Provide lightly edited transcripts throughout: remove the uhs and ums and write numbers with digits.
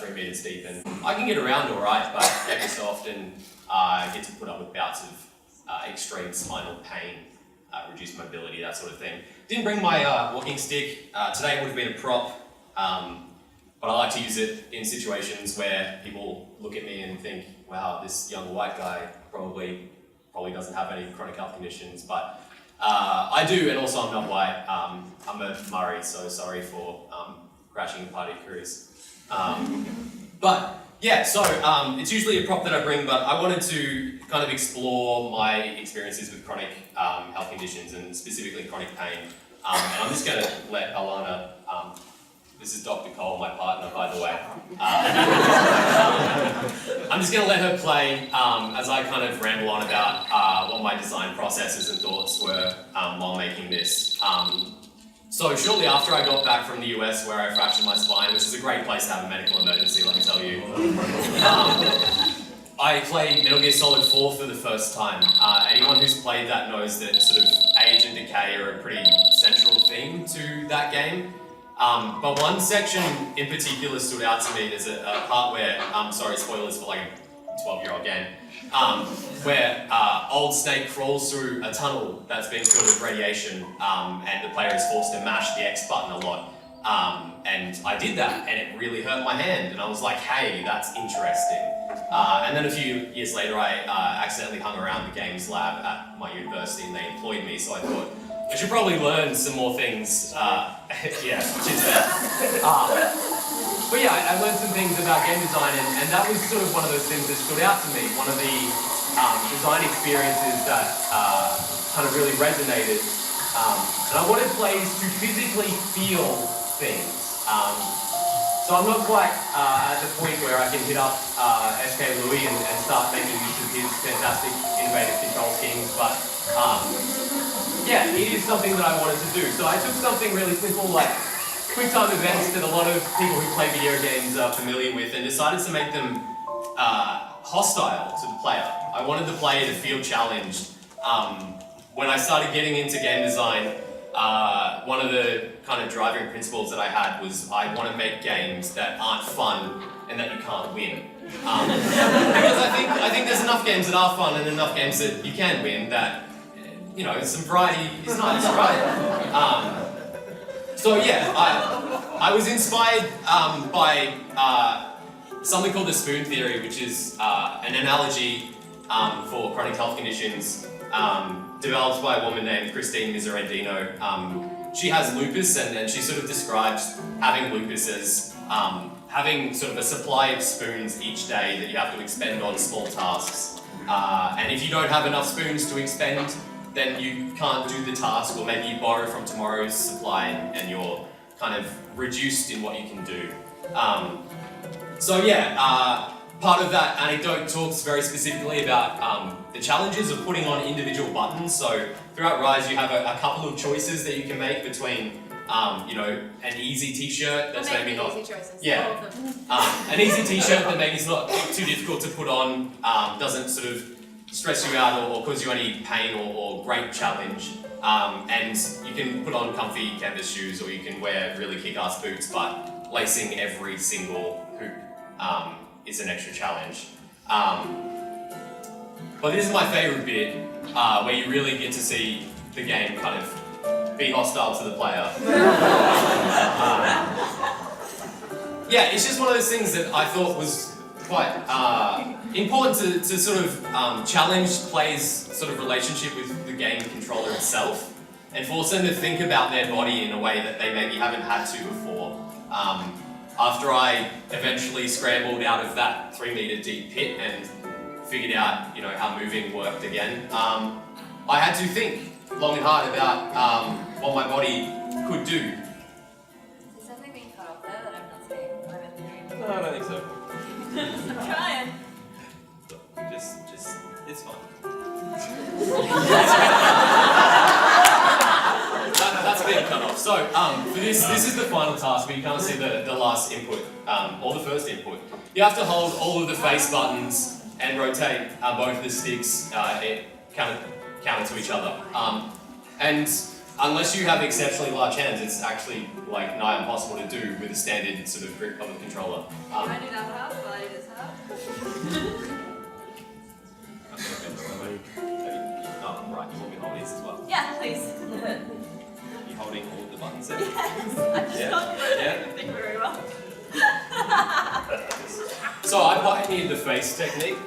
3 meters deep, and I can get around all right, but every so often I get to put up with bouts of extreme spinal pain, reduced mobility, that sort of thing. Didn't bring my walking stick. Today it would have been a prop, but I like to use it in situations where people look at me and think, wow, this young white guy probably doesn't have any chronic health conditions, but I do, and also I'm not white. I'm a Murray, so sorry for crashing a party cruise. But yeah, so it's usually a prop that I bring, but I wanted to kind of explore my experiences with chronic health conditions and specifically chronic pain. And I'm just going to let Alana, this is Dr. Cole, my partner, by the way. I'm just going to let her play as I kind of ramble on about what my design processes and thoughts were while making this. So shortly after I got back from the US where I fractured my spine, which is a great place to have a medical emergency, let me tell you, I played Metal Gear Solid 4 for the first time. Anyone who's played that knows that sort of age and decay are a pretty central theme to that game. But one section in particular stood out to me. There's a part where, sorry, spoilers for like a 12-year-old game, where old Snake crawls through a tunnel that's been filled with radiation, and the player is forced to mash the X button a lot. And I did that, and it really hurt my hand, and I was like, hey, that's interesting. And then a few years later, I accidentally hung around the games lab at my university, and they employed me, so I thought, I should probably learn some more things. Yeah, cheers for that. But yeah, I learned some things about game design, and that was sort of one of those things that stood out to me. One of the design experiences that kind of really resonated. And I wanted players to physically feel things. So I'm not quite at the point where I can hit up SK Louis and start making use of his fantastic innovative control schemes, but yeah, it is something that I wanted to do. So I took something really simple like quick time events that a lot of people who play video games are familiar with and decided to make them hostile to the player. I wanted the player to feel challenged. When I started getting into game design, one of the kind of driving principles that I had was I want to make games that aren't fun and that you can't win. Because I think there's enough games that are fun and enough games that you can win that, you know, some variety is nice, right? So yeah, I was inspired by something called the spoon theory, which is an analogy for chronic health conditions developed by a woman named Christine Miserandino. She has lupus, and she sort of describes having lupus as having sort of a supply of spoons each day that you have to expend on small tasks. And if you don't have enough spoons to expend, then you can't do the task, or maybe you borrow from tomorrow's supply and you're kind of reduced in what you can do. So yeah, part of that anecdote talks very specifically about the challenges of putting on individual buttons. So throughout Rise, you have a couple of choices that you can make between, you know, an easy t-shirt that's maybe not... Easy choices. Yeah. An easy t-shirt that maybe is not too difficult to put on, doesn't sort of stress you out or cause you any pain or great challenge. And you can put on comfy canvas shoes, or you can wear really kick-ass boots, but lacing every single hoop is an extra challenge. But this is my favourite bit, where you really get to see the game kind of be hostile to the player. Yeah, it's just one of those things that I thought was quite important to sort of challenge players' sort of relationship with the game controller itself, and force them to think about their body in a way that they maybe haven't had to before. After I eventually scrambled out of that 3 meter deep pit and figured out, you know, how moving worked again, I had to think long and hard about what my body could do. Is something being cut off there that I'm not seeing? No, I don't think so. I'm trying. Just, it's fine. That's being cut off. So, for this is the final task, but you can't see the last input, or the first input. You have to hold all of the face buttons and rotate both the sticks counter to each other. And unless you have exceptionally large hands, it's actually like nigh impossible to do with a standard sort of grip of a controller. Can I do that half while I do this half? Oh, right, you want me to hold these as well? Yeah, please. You holding all of the buttons there? Yes, I just don't know everything very well. So I pioneered the face technique.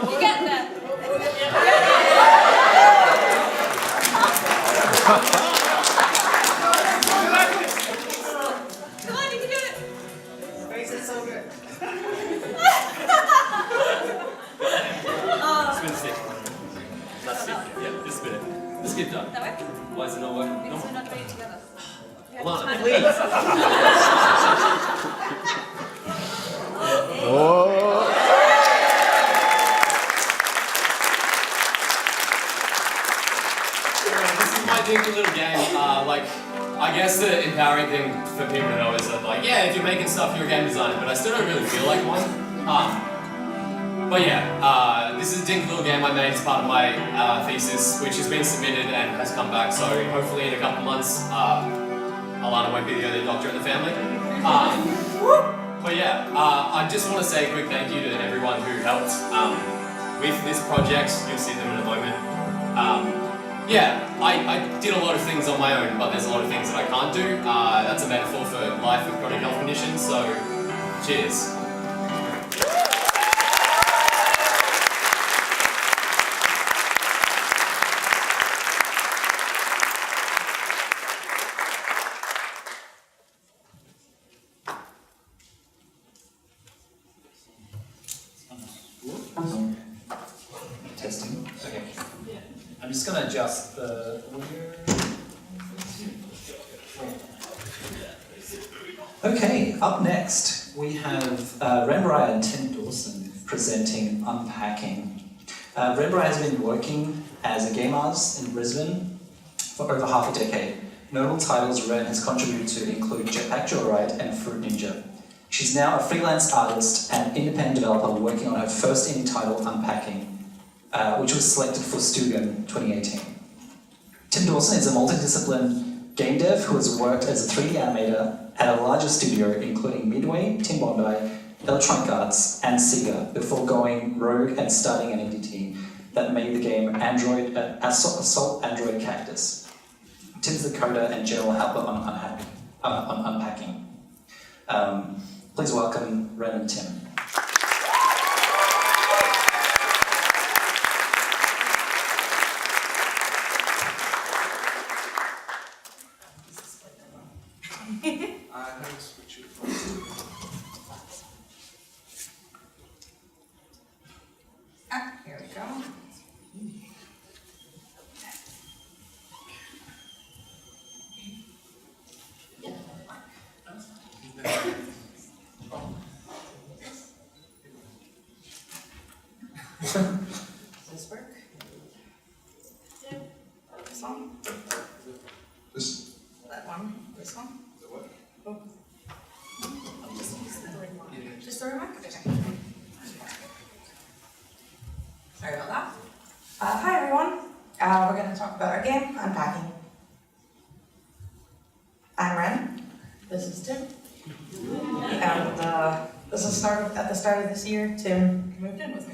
You get there. Come on, you can do it. Face is so good. Spin stick. That's it. Yeah, just spin it. Let's get done. That way? Why is it not working? Because we're not doing it together. Lana, Please. This is my dinky little game. I guess the empowering thing for people to know is that, like, yeah, if you're making stuff, you're a game designer, but I still don't really feel like one. But yeah, this is a dinky little game I made as part of my thesis, which has been submitted and has come back, so hopefully in a couple of months, Alana won't be the only doctor in the family. But yeah, I just want to say a quick thank you to everyone who helped with this project. You'll see them in a moment. Yeah, I did a lot of things on my own, but there's a lot of things that I can't do. That's a metaphor for life with chronic health conditions, so cheers. Testing. Okay. I'm just going to adjust the audio. Okay, up next we have Wren, Brier and Dawson presenting Unpacking. Wren Brier has been working as a game artist in Brisbane for over half a decade. Notable titles Wren has contributed to include Jetpack Joyride and Fruit Ninja. She's now a freelance artist and independent developer working on her first indie title, Unpacking, which was selected for Stugan 2018. Tim Dawson is a multidisciplinary game dev who has worked as a 3D animator at a larger studio including Midway, Tim Bondi, Electronic Arts, and Sega before going rogue and starting an indie team that made the game Assault Android Cactus. Tim's the coder and general helper on Unpacking. Please welcome Wren and Tim. Here we go. Does this work? This one? That one? This one? Oh. Just the remote? Okay. Sorry about that. Hi everyone. We're going to talk about our game, Unpacking. I'm Wren. This is Tim. And at the start of this year, Tim moved in with me.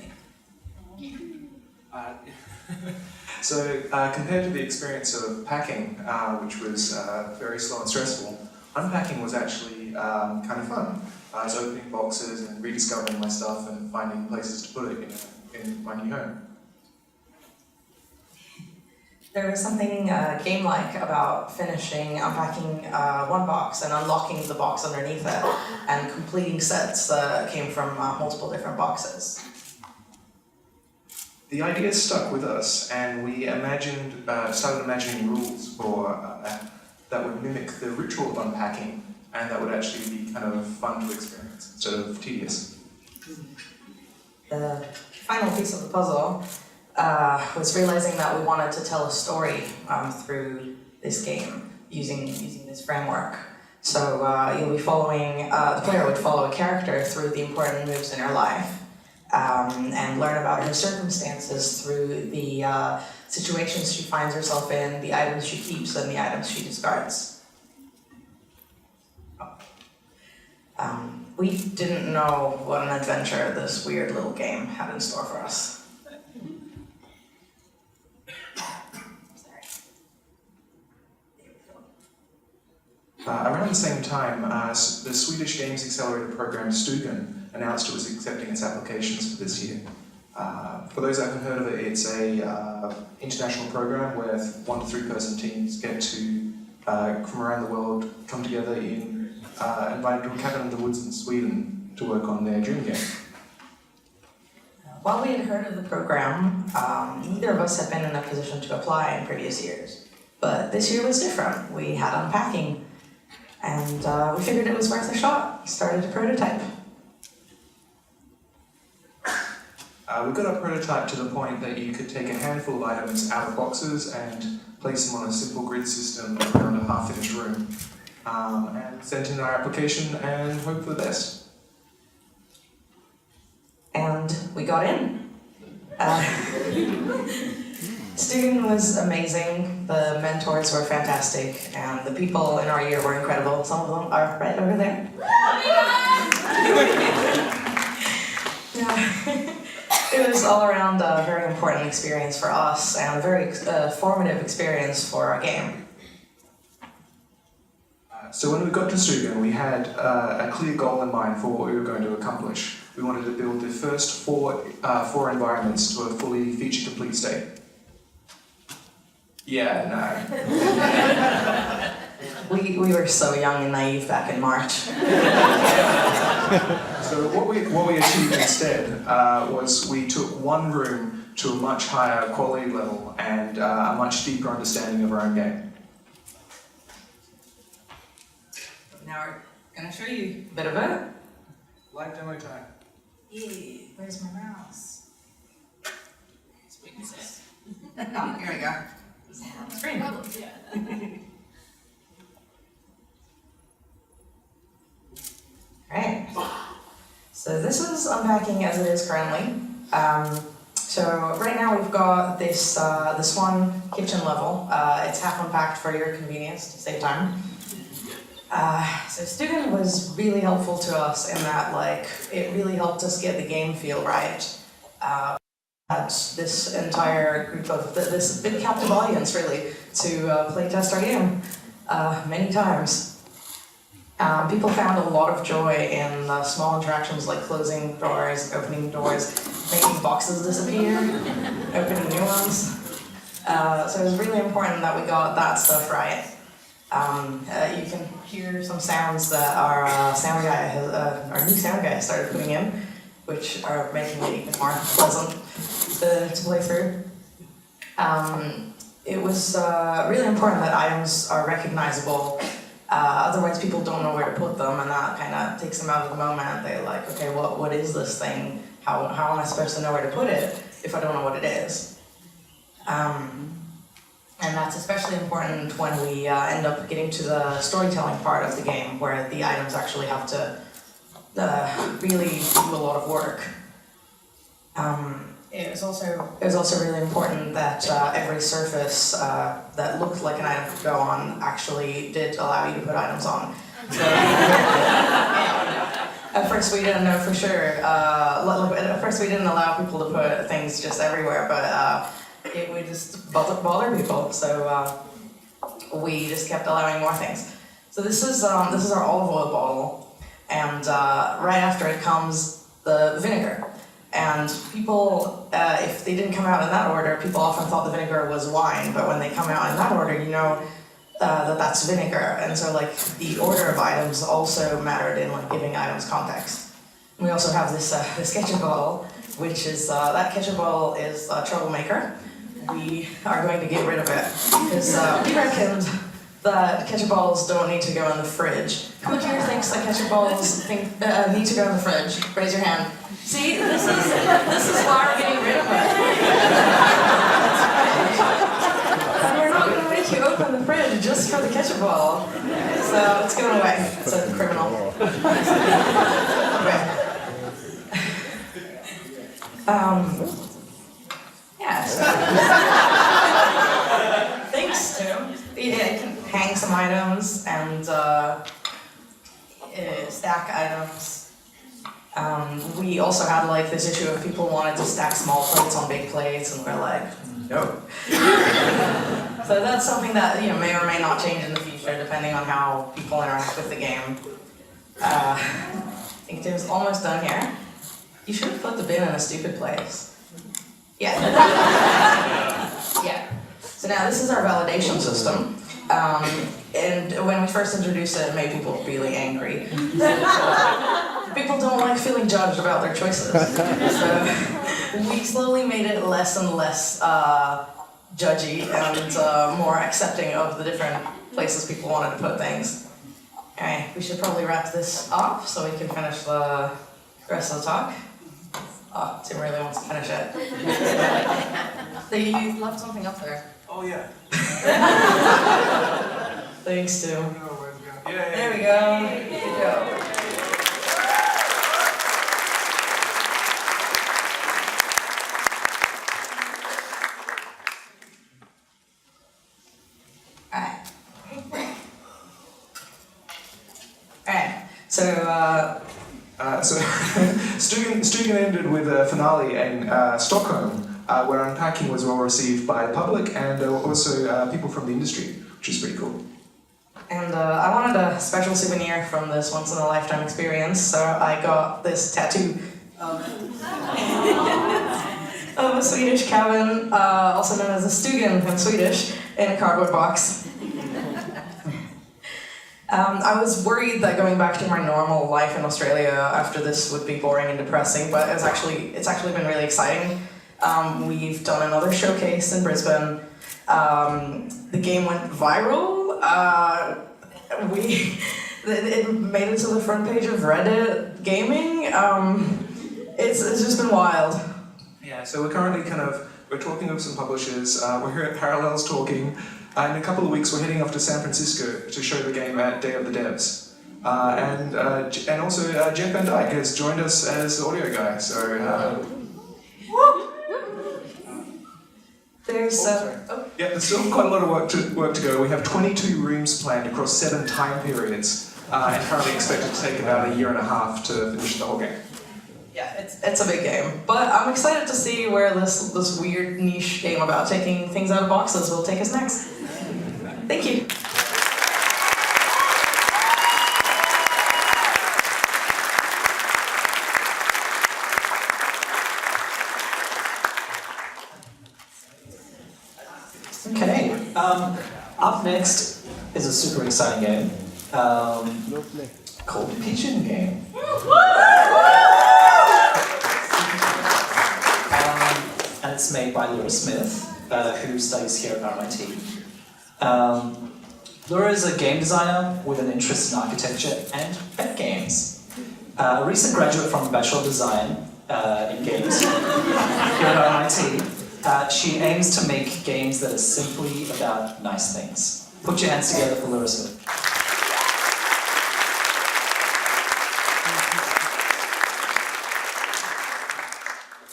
So compared to the experience of packing, which was very slow and stressful, unpacking was actually kind of fun. I was opening boxes and rediscovering my stuff and finding places to put it in my new home. There was something game-like about finishing, unpacking one box and unlocking the box underneath it and completing sets that came from multiple different boxes. The idea stuck with us, and we started imagining rules for that would mimic the ritual of unpacking, and that would actually be kind of fun to experience instead of tedious. The final piece of the puzzle was realizing that we wanted to tell a story through this game using this framework. So you'll be following, the player would follow a character through the important moves in her life, and learn about her circumstances through the situations she finds herself in, the items she keeps, and the items she discards. We didn't know what an adventure this weird little game had in store for us. Around the same time, the Swedish Games Accelerator program Stugan announced it was accepting its applications for this year. For those that haven't heard of it, it's a international program where 1 to 3 person teams get to, from around the world, come together invited to a cabin in the woods in Sweden to work on their dream game. While we had heard of the program, neither of us had been in a position to apply in previous years. But this year was different. We had Unpacking, and we figured it was worth a shot. Started a prototype. We got our prototype to the point that you could take a handful of items out of boxes and place them on a simple grid system around a half-finished room. And sent in our application and hope for the best. And we got in. Student was amazing, the mentors were fantastic, and the people in our year were incredible. Some of them are right over there. It was all around a very important experience for us and a very formative experience for our game. So when we got to Stugan, we had a clear goal in mind for what we were going to accomplish. We wanted to build the first four environments to a fully feature-complete state. Yeah, no. We were so young and naive back in March. So what we achieved instead was we took one room to a much higher quality level and a much deeper understanding of our own game. Now we're gonna show you a bit of it. Live demo time. Yay, where's my mouse? Oh, here we go. Screen. Alright. So this is Unpacking as it is currently. So right now we've got this this one kitchen level. It's half unpacked for your convenience to save time. So Student was really helpful to us in that, like, it really helped us get the game feel right. Had this entire group of, this big captive audience really, to play test our game many times. People found a lot of joy in small interactions like closing doors, opening doors, making boxes disappear, opening new ones. So it was really important that we got that stuff right. You can hear some sounds that our new sound guy started putting in, which are making it even more pleasant to play through. It was really important that items are recognizable. Otherwise, people don't know where to put them, and that kind of takes them out of the moment. They're like, okay, what is this thing? How am I supposed to know where to put it if I don't know what it is? And that's especially important when we end up getting to the storytelling part of the game, where the items actually have to really do a lot of work. It was also really important that every surface that looked like an item could go on actually did allow you to put items on. So, at first we didn't know for sure. At first we didn't allow people to put things just everywhere, but it would just bother people. So we just kept allowing more things. So this is our olive oil bottle, and right after it comes the vinegar. And people, if they didn't come out in that order, people often thought the vinegar was wine, but when they come out in that order, you know that that's vinegar. And so, like, the order of items also mattered in, like, giving items context. We also have this ketchup bottle, which is, that ketchup bottle is a troublemaker. We are going to get rid of it, because we reckoned that ketchup bottles don't need to go in the fridge. Who here thinks that ketchup bottles need to go in the fridge? Raise your hand. See, this is why we're getting rid of it. And we're not going to make you open the fridge just for the ketchup bottle. So it's going away. It's a criminal. Okay. Thanks to. Yeah, you can hang some items and stack items. We also had like this issue of people wanted to stack small plates on big plates, and we're like, no. So that's something that may or may not change in the future, depending on how people interact with the game. I think Tim's almost done here. You should have put the bin in a stupid place. Yeah. Yeah. So now this is our validation system. And when we first introduced it, it made people really angry. People don't like feeling judged about their choices. So we slowly made it less and less judgy and more accepting of the different places people wanted to put things. Okay, we should probably wrap this up so we can finish the rest of the talk. Oh, Tim really wants to finish it. You left something up there. Oh yeah. Thanks, Tim. Yeah. There we go. Good job. Alright, so Stugan ended with a finale in Stockholm, where Unpacking was well received by the public and also people from the industry, which is pretty cool. and I wanted a special souvenir from this once-in-a-lifetime experience, so I got this tattoo of a Swedish cabin, also known as a Stugan in Swedish, in a cardboard box. I was worried that going back to my normal life in Australia after this would be boring and depressing, but it's actually been really exciting. We've done another showcase in Brisbane. The game went viral. It made it to the front page of Reddit Gaming. It's just been wild. Yeah, so we're currently we're talking with some publishers. We're here at Parallels talking. In a couple of weeks, we're heading off to San Francisco to show the game at Day of the Devs. And also Jeff Van Dyke has joined us as the audio guy. So There's there's still quite a lot of work to go. We have 22 rooms planned across 7 time periods, and currently expected to take about a year and a half to finish the whole game. Yeah, it's a big game, but I'm excited to see where this weird niche game about taking things out of boxes will take us next. Thank you. Okay, up next is a super exciting game called Pigeon Game. And it's made by Leura Smith, who studies here at RMIT. Leura is a game designer with an interest in architecture and pet games. A recent graduate from Bachelor of Design in Games here at RMIT. She aims to make games that are simply about nice things. Put your hands together for Leura Smith.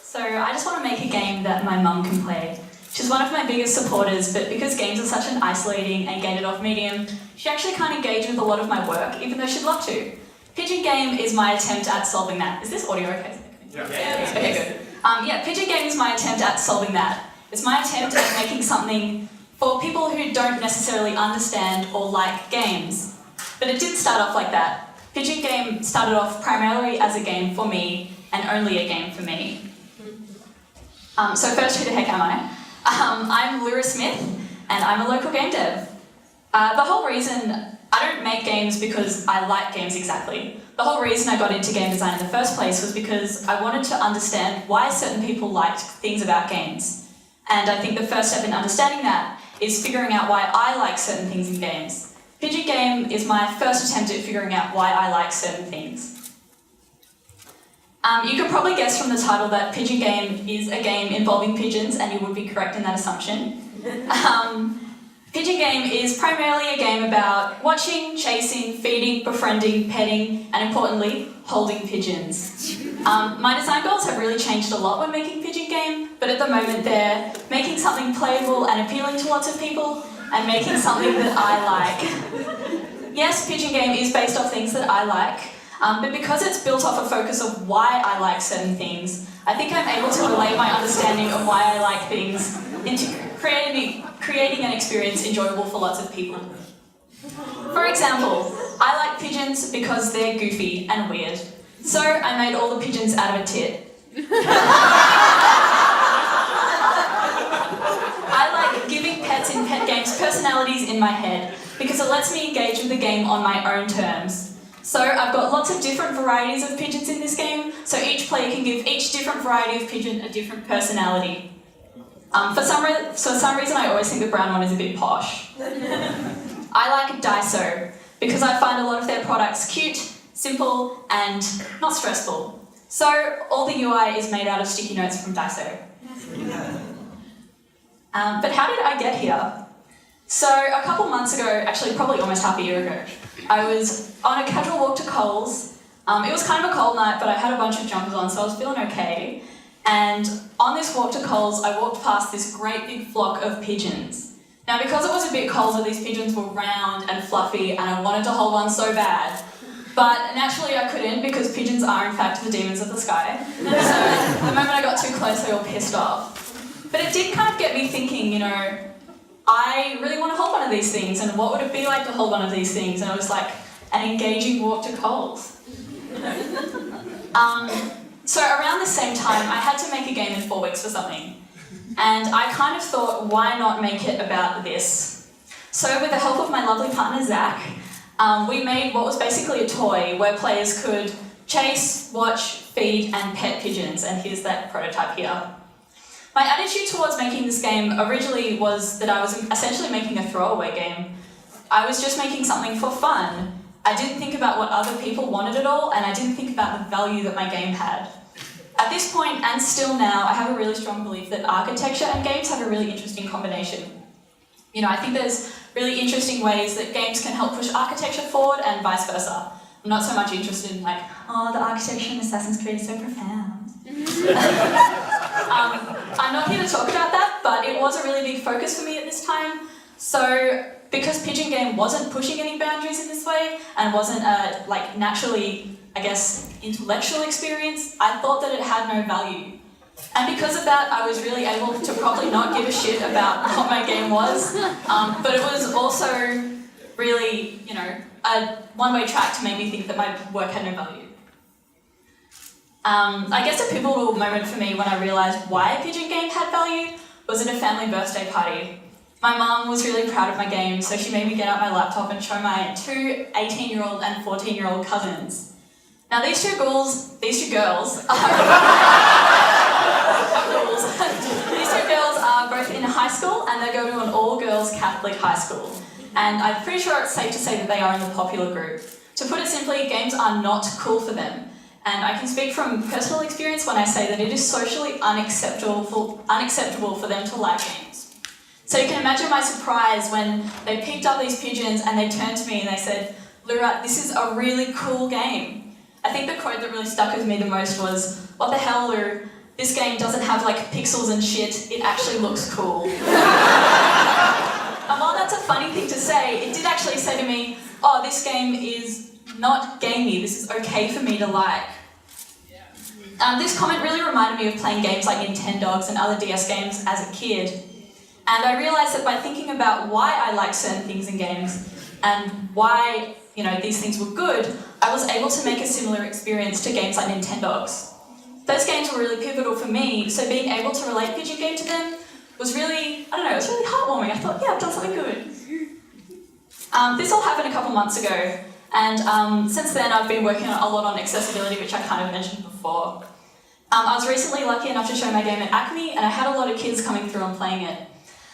So I just want to make a game that my mum can play. She's one of my biggest supporters, but because games are such an isolating and gated off medium, she actually can't engage with a lot of my work, even though she'd love to. Pigeon Game is my attempt at solving that. Is this audio okay? Yeah. Okay, good. Pigeon Game is my attempt at solving that. It's my attempt at making something for people who don't necessarily understand or like games. But it didn't start off like that. Pigeon Game started off primarily as a game for me, and only a game for me. So first, who the heck am I? I'm Leura Smith, and I'm a local game dev. The whole reason I don't make games because I like games exactly. The whole reason I got into game design in the first place was because I wanted to understand why certain people liked things about games. And I think the first step in understanding that is figuring out why I like certain things in games. Pigeon Game is my first attempt at figuring out why I like certain things. You can probably guess from the title that Pigeon Game is a game involving pigeons, and you would be correct in that assumption. Pigeon Game is primarily a game about watching, chasing, feeding, befriending, petting, and importantly, holding pigeons. My design goals have really changed a lot when making Pigeon Game, but at the moment they're making something playable and appealing to lots of people, and making something that I like. Yes, Pigeon Game is based off things that I like, but because it's built off a focus of why I like certain things, I think I'm able to relate my understanding of why I like things into creating an experience enjoyable for lots of people. For example, I like pigeons because they're goofy and weird. So I made all the pigeons out of a tit. I like giving pets in pet games personalities in my head because it lets me engage with the game on my own terms. So I've got lots of different varieties of pigeons in this game, so each player can give each different variety of pigeon a different personality. For some reason I always think the brown one is a bit posh. I like Daiso because I find a lot of their products cute, simple, and not stressful. So all the UI is made out of sticky notes from Daiso. But how did I get here? So a couple months ago, actually probably almost half a year ago, I was on a casual walk to Coles. It was kind of a cold night, but I had a bunch of jumpers on, so I was feeling okay. And on this walk to Coles, I walked past this great big flock of pigeons. Now, because it was a bit colder, these pigeons were round and fluffy, and I wanted to hold one so bad. But naturally I couldn't, because pigeons are in fact the demons of the sky. So the moment I got too close, they all pissed off. But it did kind of get me thinking, you know, I really want to hold one of these things, and what would it be like to hold one of these things? And it was like an engaging walk to Coles. So around the same time, I had to make a game in 4 weeks for something. And I kind of thought, why not make it about this? So with the help of my lovely partner, Zach, we made what was basically a toy where players could chase, watch, feed, and pet pigeons, and here's that prototype here. My attitude towards making this game originally was that I was essentially making a throwaway game. I was just making something for fun. I didn't think about what other people wanted at all, and I didn't think about the value that my game had. At this point, and still now, I have a really strong belief that architecture and games have a really interesting combination. You know, I think there's really interesting ways that games can help push architecture forward and vice versa. I'm not so much interested in like, oh, the architecture in Assassin's Creed is so profound. I'm not here to talk about that, but it was a really big focus for me at this time. So, because Pigeon Game wasn't pushing any boundaries in this way, and wasn't a, naturally, I guess, intellectual experience, I thought that it had no value. And because of that, I was really able to probably not give a shit about what my game was, but it was also really, you know, a one-way track to make me think that my work had no value. I guess a pivotal moment for me when I realised why a Pigeon Game had value was at a family birthday party. My mum was really proud of my game, so she made me get out my laptop and show my 2 18-year-old and 14-year-old cousins. Now these two girls are both in high school, and they go to an all-girls Catholic high school. And I'm pretty sure it's safe to say that they are in the popular group. To put it simply, games are not cool for them. And I can speak from personal experience when I say that it is socially unacceptable for them to like games. So you can imagine my surprise when they picked up these pigeons and they turned to me and they said, "Leura, this is a really cool game." I think the quote that really stuck with me the most was, "What the hell, Lou? This game doesn't have pixels and shit, it actually looks cool." And while that's a funny thing to say, it did actually say to me, "Oh, this game is not gamey, this is okay for me to like." This comment really reminded me of playing games like Nintendogs and other DS games as a kid. And I realised that by thinking about why I like certain things in games and why, you know, these things were good, I was able to make a similar experience to games like Nintendogs. Those games were really pivotal for me, so being able to relate Pigeon Game to them was really, I don't know, it was really heartwarming. I thought, yeah, I've done something good. This all happened a couple months ago, and since then I've been working a lot on accessibility, which I kind of mentioned before. I was recently lucky enough to show my game at Acme, and I had a lot of kids coming through and playing it.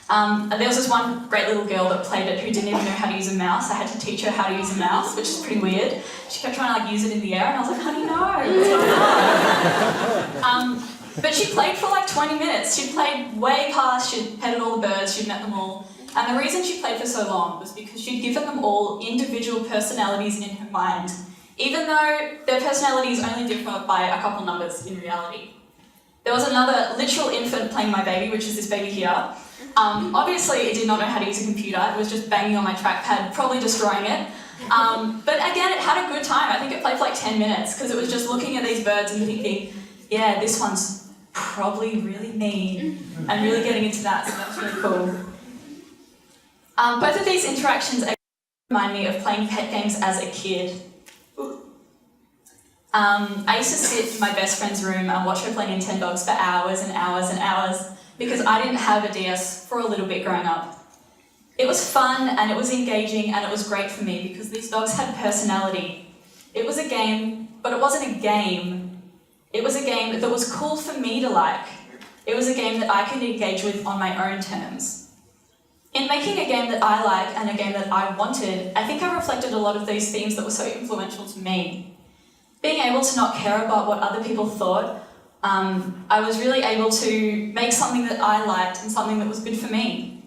There was this one great little girl that played it who didn't even know how to use a mouse. I had to teach her how to use a mouse, which is pretty weird. She kept trying to use it in the air, and I was like, "Honey, no, it's hard." But she played for 20 minutes. She played way past, she'd petted all the birds, she'd met them all. And the reason she played for so long was because she'd given them all individual personalities in her mind. even though their personalities only differ by a couple numbers in reality. There was another literal infant playing my baby, which is this baby here. Obviously, it did not know how to use a computer. It was just banging on my trackpad, probably destroying it. But again, it had a good time. I think it played for like 10 minutes because it was just looking at these birds and thinking, yeah, this one's probably really mean, and really getting into that, so that's really cool. Both of these interactions remind me of playing pet games as a kid. I used to sit in my best friend's room and watch her play Nintendogs for hours and hours and hours because I didn't have a DS for a little bit growing up. It was fun and it was engaging and it was great for me because these dogs had personality. It was a game, but it wasn't a game. It was a game that was cool for me to like. It was a game that I could engage with on my own terms. In making a game that I like and a game that I wanted, I think I reflected a lot of these themes that were so influential to me. Being able to not care about what other people thought, I was really able to make something that I liked and something that was good for me.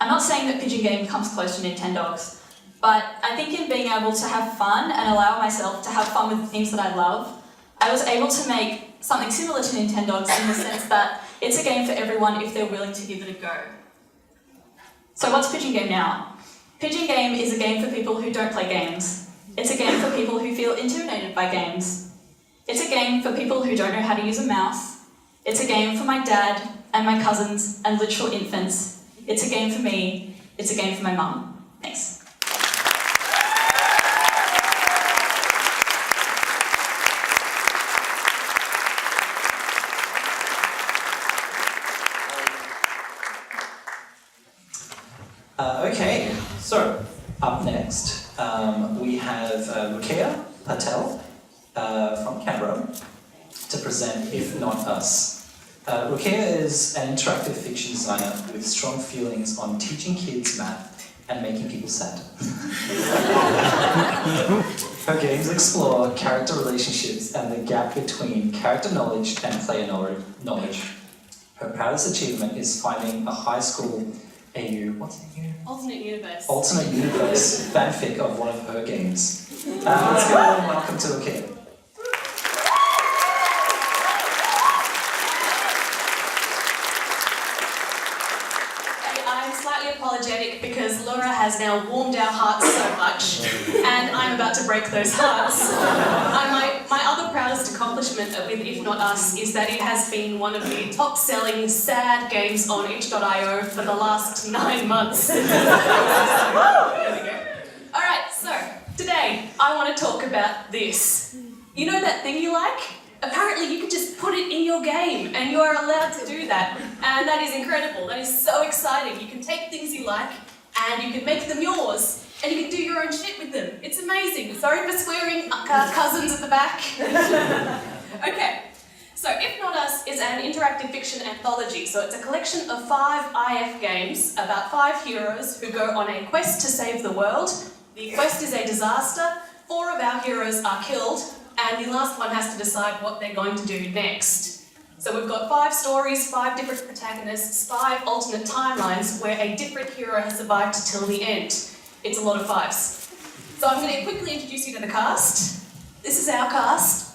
I'm not saying that Pigeon Game comes close to Nintendogs, but I think in being able to have fun and allow myself to have fun with the things that I love, I was able to make something similar to Nintendogs in the sense that it's a game for everyone if they're willing to give it a go. So what's Pigeon Game now? Pigeon Game is a game for people who don't play games. It's a game for people who feel intimidated by games. It's a game for people who don't know how to use a mouse. It's a game for my dad and my cousins and literal infants. It's a game for me. It's a game for my mum. Thanks. Okay, so up next we have Ruqiyah Patel from Canberra to present If Not Us. Ruqiyah is an interactive fiction designer with strong feelings on teaching kids math and making people sad. Her games explore character relationships and the gap between character knowledge and player knowledge. Her proudest achievement is finding a high school what's AU? Alternate universe. Alternate universe fanfic of one of her games. Let's go and welcome to Ruqiyah. I'm slightly apologetic because Leura has now warmed our hearts so much, and I'm about to break those hearts. My other proudest accomplishment with If Not Us is that it has been one of the top-selling sad games on itch.io for the last 9 months. There we go. Alright, so today I want to talk about this. You know that thing you like? Apparently you can just put it in your game and you are allowed to do that. And that is incredible. That is so exciting. You can take things you like and you can make them yours. And you can do your own shit with them. It's amazing. Sorry for swearing, cousins at the back. Okay, so If Not Us is an interactive fiction anthology. So it's a collection of 5 IF games about 5 heroes who go on a quest to save the world. The quest is a disaster. 4 of our heroes are killed, and the last one has to decide what they're going to do next. So we've got 5 stories, 5 different protagonists, 5 alternate timelines where a different hero has survived till the end. It's a lot of 5s. So I'm going to quickly introduce you to the cast. This is our cast.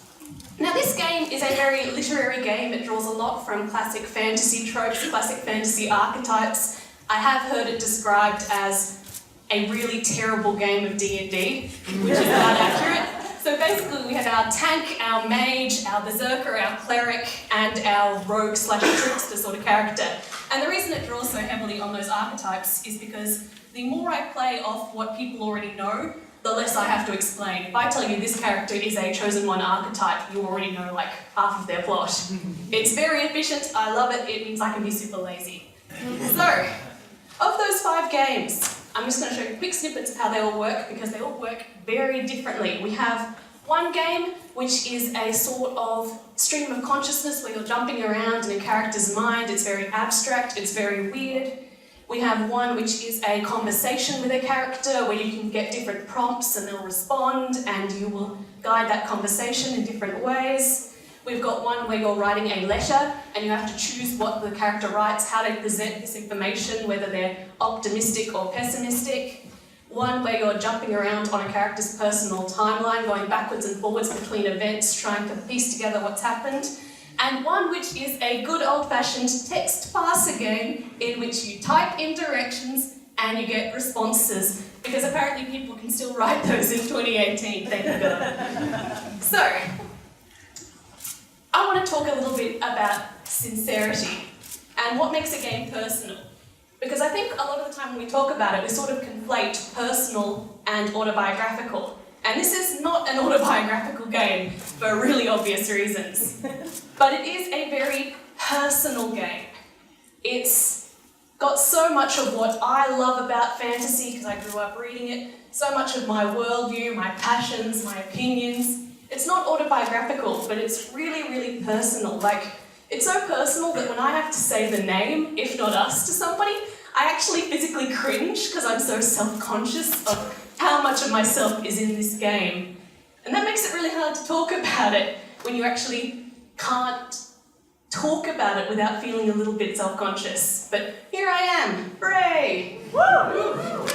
Now this game is a very literary game. It draws a lot from classic fantasy tropes, classic fantasy archetypes. I have heard it described as a really terrible game of D&D, which is not accurate. So basically we have our tank, our mage, our berserker, our cleric, and our rogue/trickster sort of character. And the reason it draws so heavily on those archetypes is because the more I play off what people already know, the less I have to explain. If I tell you this character is a chosen one archetype, you already know like half of their plot. It's very efficient, I love it, it means I can be super lazy. So, of those 5 games, I'm just going to show you quick snippets of how they all work because they all work very differently. We have one game which is a sort of stream of consciousness where you're jumping around in a character's mind. It's very abstract, it's very weird. We have one which is a conversation with a character where you can get different prompts and they'll respond and you will guide that conversation in different ways. We've got one where you're writing a letter and you have to choose what the character writes, how they present this information, whether they're optimistic or pessimistic. One where you're jumping around on a character's personal timeline, going backwards and forwards between events, trying to piece together what's happened. And one which is a good old-fashioned text parser game in which you type in directions and you get responses, because apparently people can still write those in 2018, thank God. So, I want to talk a little bit about sincerity and what makes a game personal. Because I think a lot of the time when we talk about it, we sort of conflate personal and autobiographical. And this is not an autobiographical game for really obvious reasons. But it is a very personal game. It's got so much of what I love about fantasy, because I grew up reading it, so much of my worldview, my passions, my opinions. It's not autobiographical, but it's really, really personal. Like, it's so personal that when I have to say the name, If Not Us, to somebody, I actually physically cringe because I'm so self-conscious of how much of myself is in this game. And that makes it really hard to talk about it when you actually can't talk about it without feeling a little bit self-conscious. But here I am, hooray! Woo!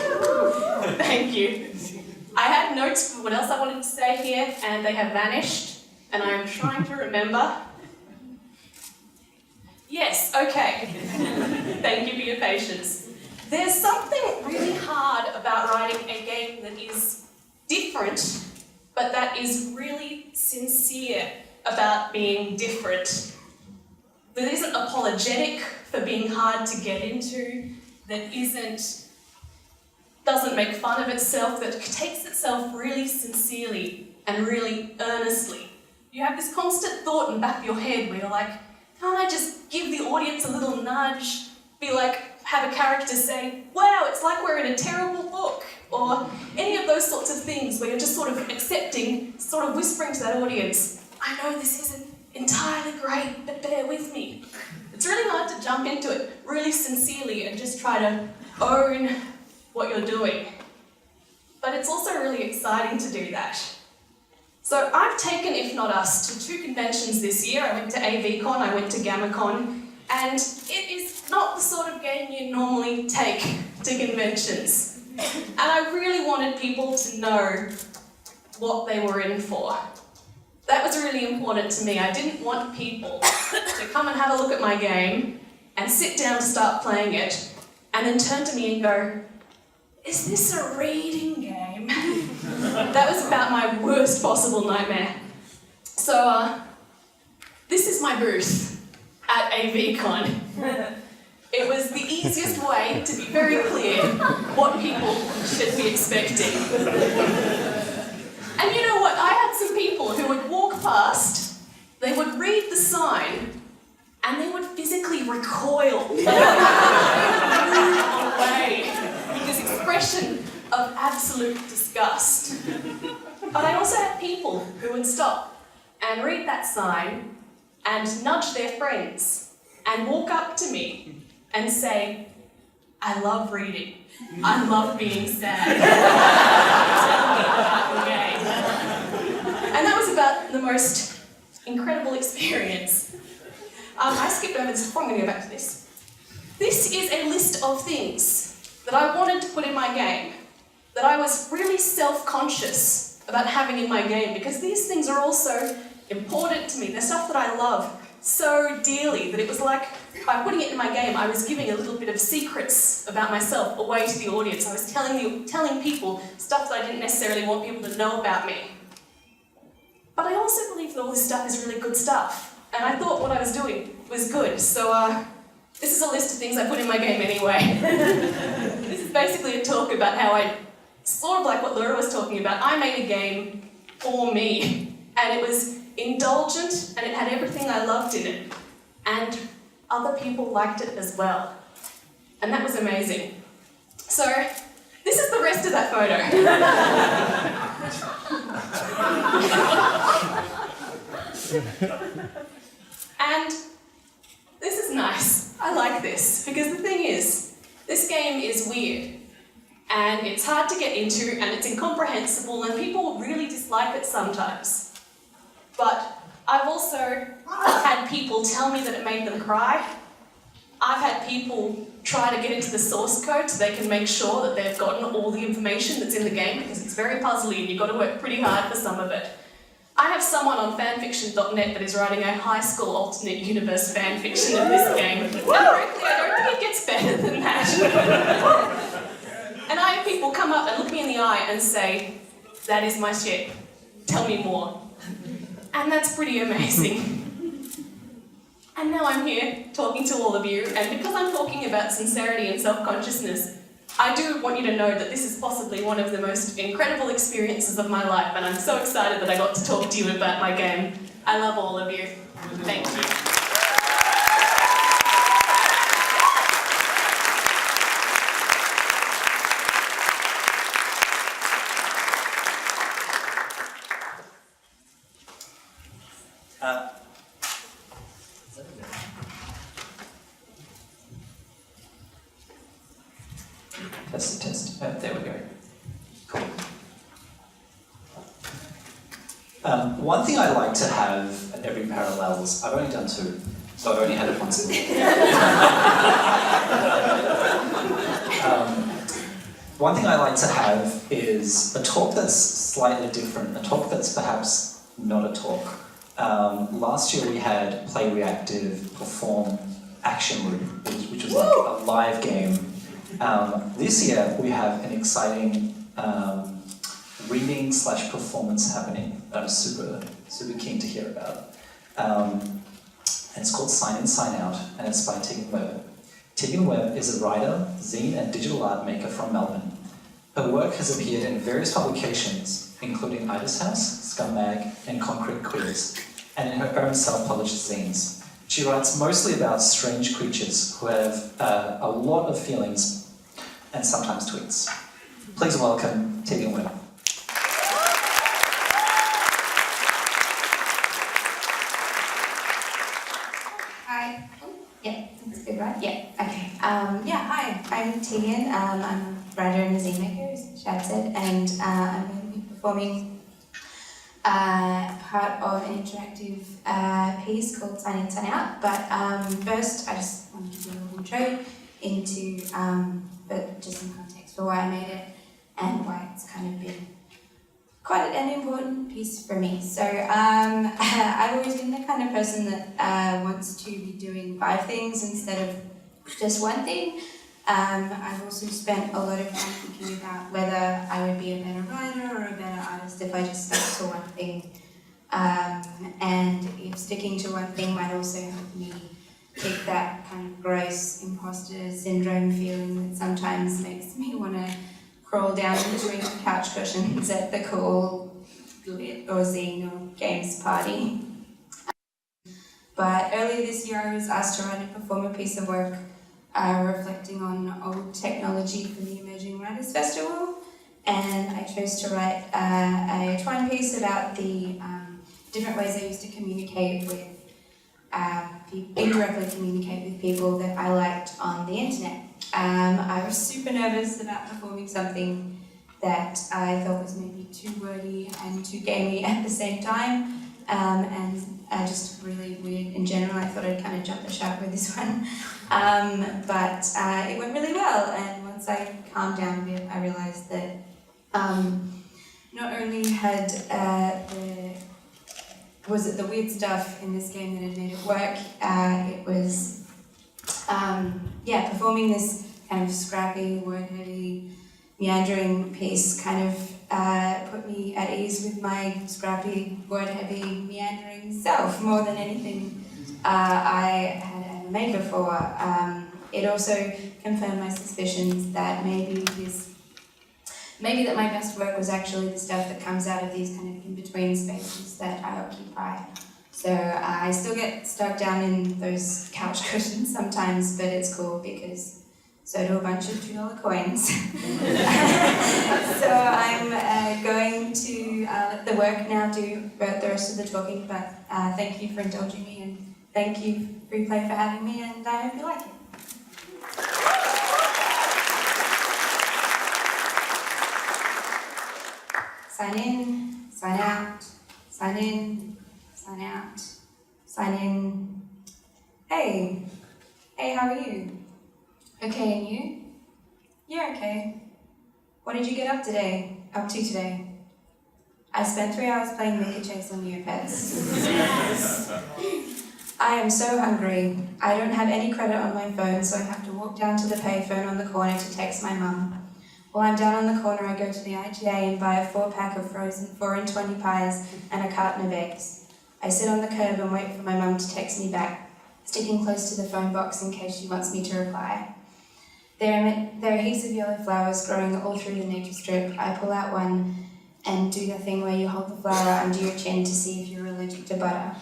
Thank you. I had notes for what else I wanted to say here, and they have vanished, and I am trying to remember. Yes, okay. Thank you for your patience. There's something really hard about writing a game that is different, but that is really sincere about being different. That isn't apologetic for being hard to get into, that doesn't make fun of itself, that takes itself really sincerely and really earnestly. You have this constant thought in the back of your head where you're like, can't I just give the audience a little nudge? Be like, have a character say, wow, it's like we're in a terrible book. Or any of those sorts of things where you're just sort of accepting, sort of whispering to that audience, I know this isn't entirely great, but bear with me. It's really hard to jump into it really sincerely and just try to own what you're doing. But it's also really exciting to do that. So I've taken If Not Us to 2 conventions this year. I went to AVCon, I went to GammaCon, and it is not the sort of game you normally take to conventions. And I really wanted people to know what they were in for. That was really important to me. I didn't want people to come and have a look at my game and sit down to start playing it and then turn to me and go, is this a reading game? That was about my worst possible nightmare. So, this is my booth at AVCon. It was the easiest way to be very clear what people should be expecting. And you know what? I had some people who would walk past, they would read the sign, and they would physically recoil. They would move away with this expression of absolute disgust. But I also had people who would stop and read that sign and nudge their friends and walk up to me and say, I love reading. I love being sad. And that was about the most incredible experience. I skipped over this before, I'm going to go back to this. This is a list of things that I wanted to put in my game, that I was really self-conscious about having in my game, because these things are also important to me. They're stuff that I love so dearly that it was like, by putting it in my game, I was giving a little bit of secrets about myself away to the audience. I was telling people stuff that I didn't necessarily want people to know about me. But I also believe that all this stuff is really good stuff, and I thought what I was doing was good. So this is a list of things I put in my game anyway. This is basically a talk about how I, sort of like what Leura was talking about, I made a game for me, and it was indulgent, and it had everything I loved in it, and other people liked it as well, and that was amazing. So this is the rest of that photo. And this is nice. I like this, because the thing is, this game is weird, and it's hard to get into, and it's incomprehensible, and people really dislike it sometimes. But I've also had people tell me that it made them cry, I've had people try to get into the source code so they can make sure that they've gotten all the information that's in the game, because it's very puzzly and you've got to work pretty hard for some of it. I have someone on fanfiction.net that is writing a high school alternate universe fanfiction of this game. And frankly, I don't think it gets better than that. And I have people come up and look me in the eye and say, "That is my shit. Tell me more." And that's pretty amazing. And now I'm here talking to all of you, and because I'm talking about sincerity and self-consciousness, I do want you to know that this is possibly one of the most incredible experiences of my life, and I'm so excited that I got to talk to you about my game. I love all of you. Thank you. Test. There we go. Cool. One thing I like to have at every Parallels, I've only done 2, so I've only had it once. One thing I like to have is a talk that's slightly different, a talk that's perhaps not a talk. Last year we had Play Reactive perform Action Room, which was like a live game. This year we have an exciting reading/performance happening that I'm super keen to hear about. And it's called Sign In, Sign Out, and it's by Tegan Webb. Tegan Webb is a writer, zine and digital art maker from Melbourne. Her work has appeared in various publications, including Ida's House, Scummag, and Concrete Quiz, and in her own self-published zines. She writes mostly about strange creatures who have a lot of feelings and sometimes tweets. Please welcome Tegan Webb. Hi. Yeah, that's good, right? Yeah, okay. Hi, I'm Tegan. I'm a writer and a zine maker, as Shad said, and I'm going to be performing part of an interactive piece called Sign In, Sign Out. But first, I just want to give you a little intro into but just some context for why I made it and why it's kind of been quite an important piece for me. So I've always been the kind of person that wants to be doing 5 things instead of just one thing. I've also spent a lot of time thinking about whether I would be a better writer or a better artist if I just stuck to one thing. And if sticking to one thing might also help me take that kind of gross imposter syndrome feeling that sometimes makes me want to crawl down in between couch cushions at the cool lit or zine or games party. But earlier this year I was asked to write and perform a piece of work reflecting on old technology for the Emerging Writers Festival, and I chose to write a twine piece about the different ways I used to communicate with indirectly communicate with people that I liked on the internet. I was super nervous about performing something that I thought was maybe too wordy and too gamey at the same time, and just really weird in general. I thought I'd kind of jump the shark with this one, but it went really well, and once I calmed down a bit, I realised that not only had the weird stuff in this game that had made it work, it was performing this kind of scrappy, word-heavy, meandering piece kind of put me at ease with my scrappy, word-heavy, meandering self more than anything I had ever made before. It also confirmed my suspicions that maybe that my best work was actually the stuff that comes out of these kind of in-between spaces that I occupy. So I still get stuck down in those couch cushions sometimes, but it's cool because so do a bunch of $2 coins. So I'm going to let the work now do the rest of the talking, but thank you for indulging me, and thank you, Freeplay, for having me, and I hope you like it. Sign in, sign out, sign in, sign out, sign in. Hey, how are you? Okay, and you? Yeah, okay. What did you get up to today? I spent 3 hours playing Maker Chase on Neopets. I am so hungry. I don't have any credit on my phone, so I have to walk down to the payphone on the corner to text my mum. While I'm down on the corner, I go to the IGA and buy a 4-pack of frozen 4 and 20 pies and a carton of eggs. I sit on the curb and wait for my mum to text me back, sticking close to the phone box in case she wants me to reply. There are heaps of yellow flowers growing all through the nature strip. I pull out one and do the thing where you hold the flower under your chin to see if you're allergic to butter.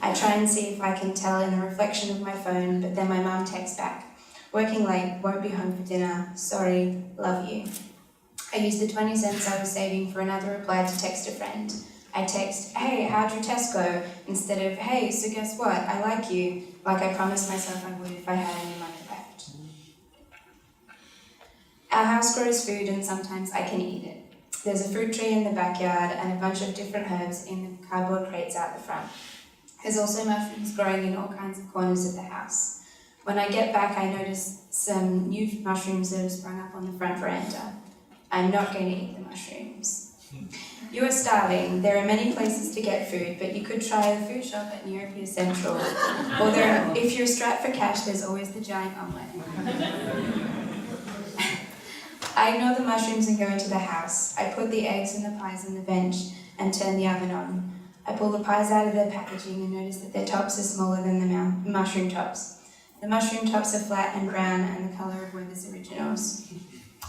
I try and see if I can tell in the reflection of my phone, but then my mum texts back. Working late, won't be home for dinner. Sorry, love you. I use the 20 cents I was saving for another reply to text a friend. I text, hey, how'd your test go? Instead of, hey, so guess what? I like you, like I promised myself I would if I had any money left. Our house grows food and sometimes I can eat it. There's a fruit tree in the backyard and a bunch of different herbs in the cardboard crates out the front. There's also mushrooms growing in all kinds of corners of the house. When I get back, I notice some new mushrooms that have sprung up on the front veranda. I'm not going to eat the mushrooms. You are starving. There are many places to get food, but you could try the food shop at Neopets Central. Or if you're strapped for cash, there's always the giant omelette. I ignore the mushrooms and go into the house. I put the eggs and the pies on the bench and turn the oven on. I pull the pies out of their packaging and notice that their tops are smaller than the mushroom tops. The mushroom tops are flat and brown and the colour of Webb's originals.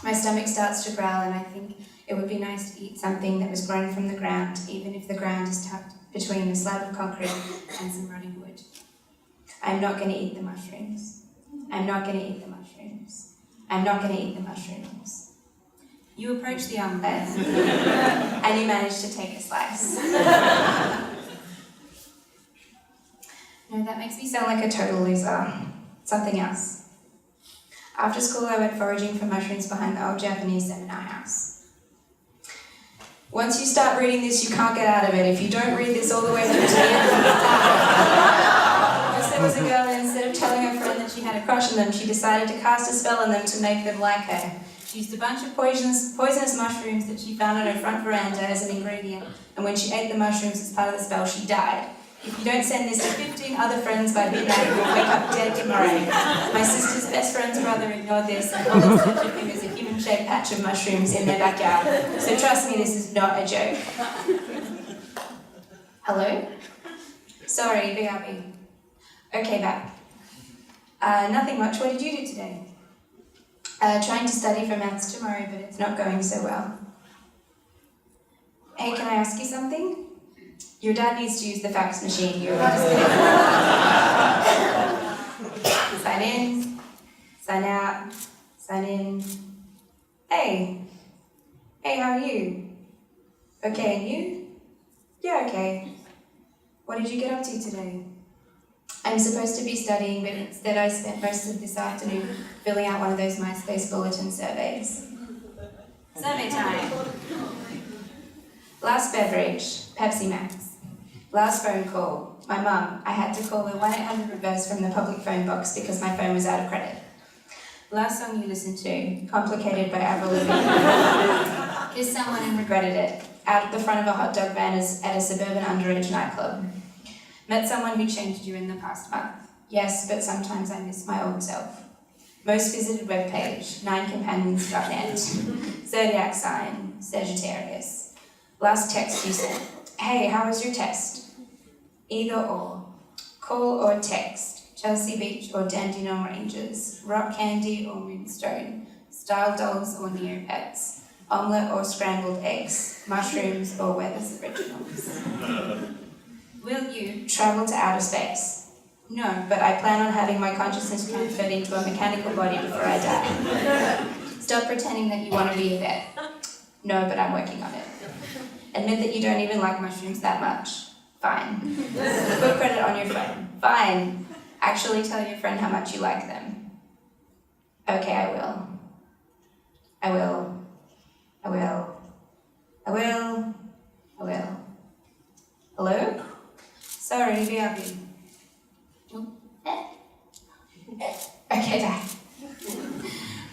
My stomach starts to growl and I think it would be nice to eat something that was grown from the ground, even if the ground is tucked between a slab of concrete and some rotting wood. I'm not going to eat the mushrooms. I'm not going to eat the mushrooms. I'm not going to eat the mushrooms. You approach the omelette and you manage to take a slice. No, that makes me sound like a total loser. Something else. After school, I went foraging for mushrooms behind the old Japanese seminar house. Once you start reading this, you can't get out of it. If you don't read this all the way through to the end, you die. Once there was a girl, and instead of telling her friend that she had a crush on them, she decided to cast a spell on them to make them like her. She used a bunch of poisonous mushrooms that she found on her front veranda as an ingredient, and when she ate the mushrooms as part of the spell, she died. If you don't send this to 15 other friends by midnight, you'll wake up dead tomorrow. My sister's best friend's brother ignored this, and all that's left of him is a human-shaped patch of mushrooms in their backyard. So trust me, this is not a joke. Hello? Sorry, BRB. Okay, back. Nothing much. What did you do today? Trying to study for maths tomorrow, but it's not going so well. Hey, can I ask you something? Your dad needs to use the fax machine. You're just kidding. Sign in, sign out, sign in. Hey, how are you? Okay, and you? Yeah, okay. What did you get up to today? I'm supposed to be studying, but instead I spent most of this afternoon filling out one of those MySpace bulletin surveys. Survey time. Last beverage, Pepsi Max. Last phone call, my mum. I had to call the 1-800-reverse from the public phone box because my phone was out of credit. Last song you listened to, Complicated by Avril Lavigne. Kissed someone and regretted it, out at the front of a hot dog van at a suburban underage nightclub. Met someone who changed you in the past month. Yes, but sometimes I miss my old self. Most visited webpage, 9companions.net. Zodiac sign, Sagittarius. Last text you sent. Hey, how was your test? Either or. Call or text. Chelsea Beach or Dandenong Ranges. Rock candy or Moonstone. Style dolls or Neopets. Omelette or scrambled eggs. Mushrooms or Webb's originals. Will you travel to outer space? No, but I plan on having my consciousness transferred into a mechanical body before I die. Stop pretending that you want to be a vet. No, but I'm working on it. Admit that you don't even like mushrooms that much. Fine. Put credit on your phone. Fine. Actually tell your friend how much you like them. Okay, I will. I will. I will. I will. I will. Hello? Sorry, BRB. Okay, bye.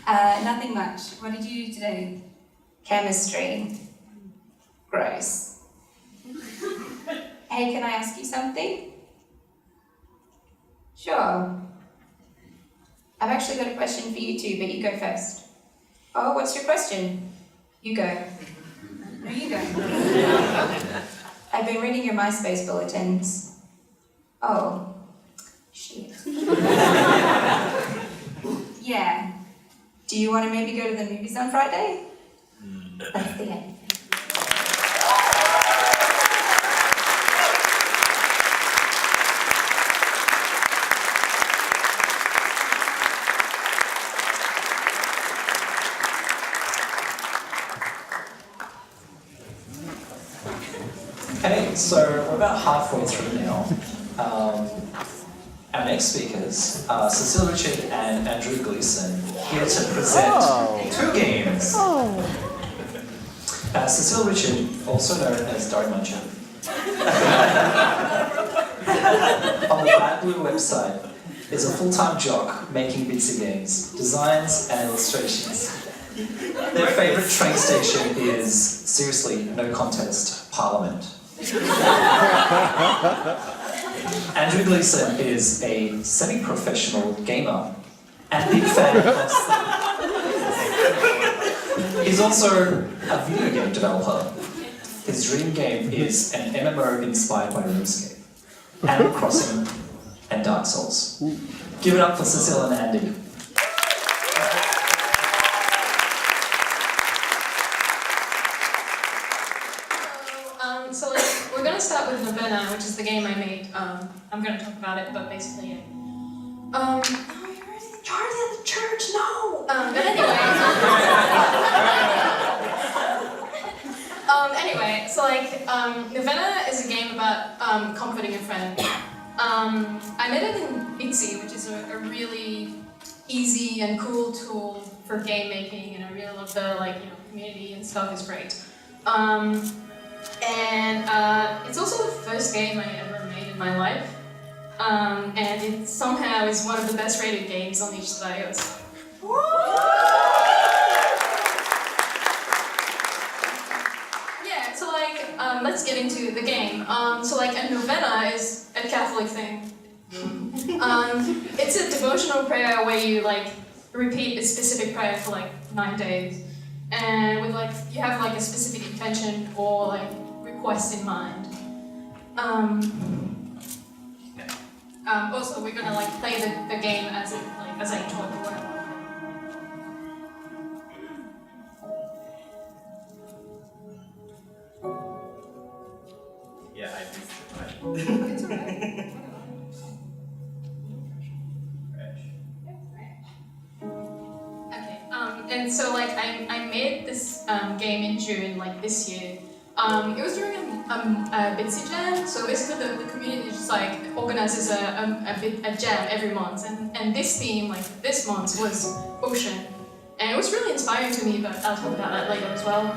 Nothing much. What did you do today? Chemistry. Gross. Hey, can I ask you something? Sure. I've actually got a question for you too, but you go first. Oh, what's your question? You go. No, you go. I've been reading your MySpace bulletins. Oh. Shit. Yeah. Do you want to maybe go to the movies on Friday? That's the end. Okay, so we're about halfway through now. Our next speakers are Cecile Richard and Andrew Gleeson, here to present 2 games. Cecile Richard, also known as Dory Muncher, on the Bad Blue website, is a full-time jock making bitsy games, designs and illustrations. Their favourite train station is, seriously, no contest, Parliament. Andrew Gleeson is a semi-professional gamer and big fan of... He's also a video game developer. His dream game is an MMO inspired by RuneScape, Animal Crossing, and Dark Souls. Give it up for Cecile and Andy. So we're gonna start with Novena, which is the game I made. I'm gonna talk about it, but basically, yeah. Oh, you're in Charlie at the church, no! But anyway. Anyway, so Novena is a game about comforting a friend. I made it in Bitsy, which is a really easy and cool tool for game making, and I really love the community and stuff is great. And it's also the first game I ever made in my life. And it somehow is one of the best rated games on itch.io. Yeah, so let's get into the game. So a novena is a Catholic thing. It's a devotional prayer where you repeat a specific prayer for 9 days. And with you have a specific intention or request in mind. Also we're gonna play the game as I talk about it. Yeah, I think It's alright. And so I made this game in June this year. It was during a Bitsy jam, so basically the community just organizes a jam every month, and this theme this month was ocean, and it was really inspiring to me, but I'll talk about that later as well.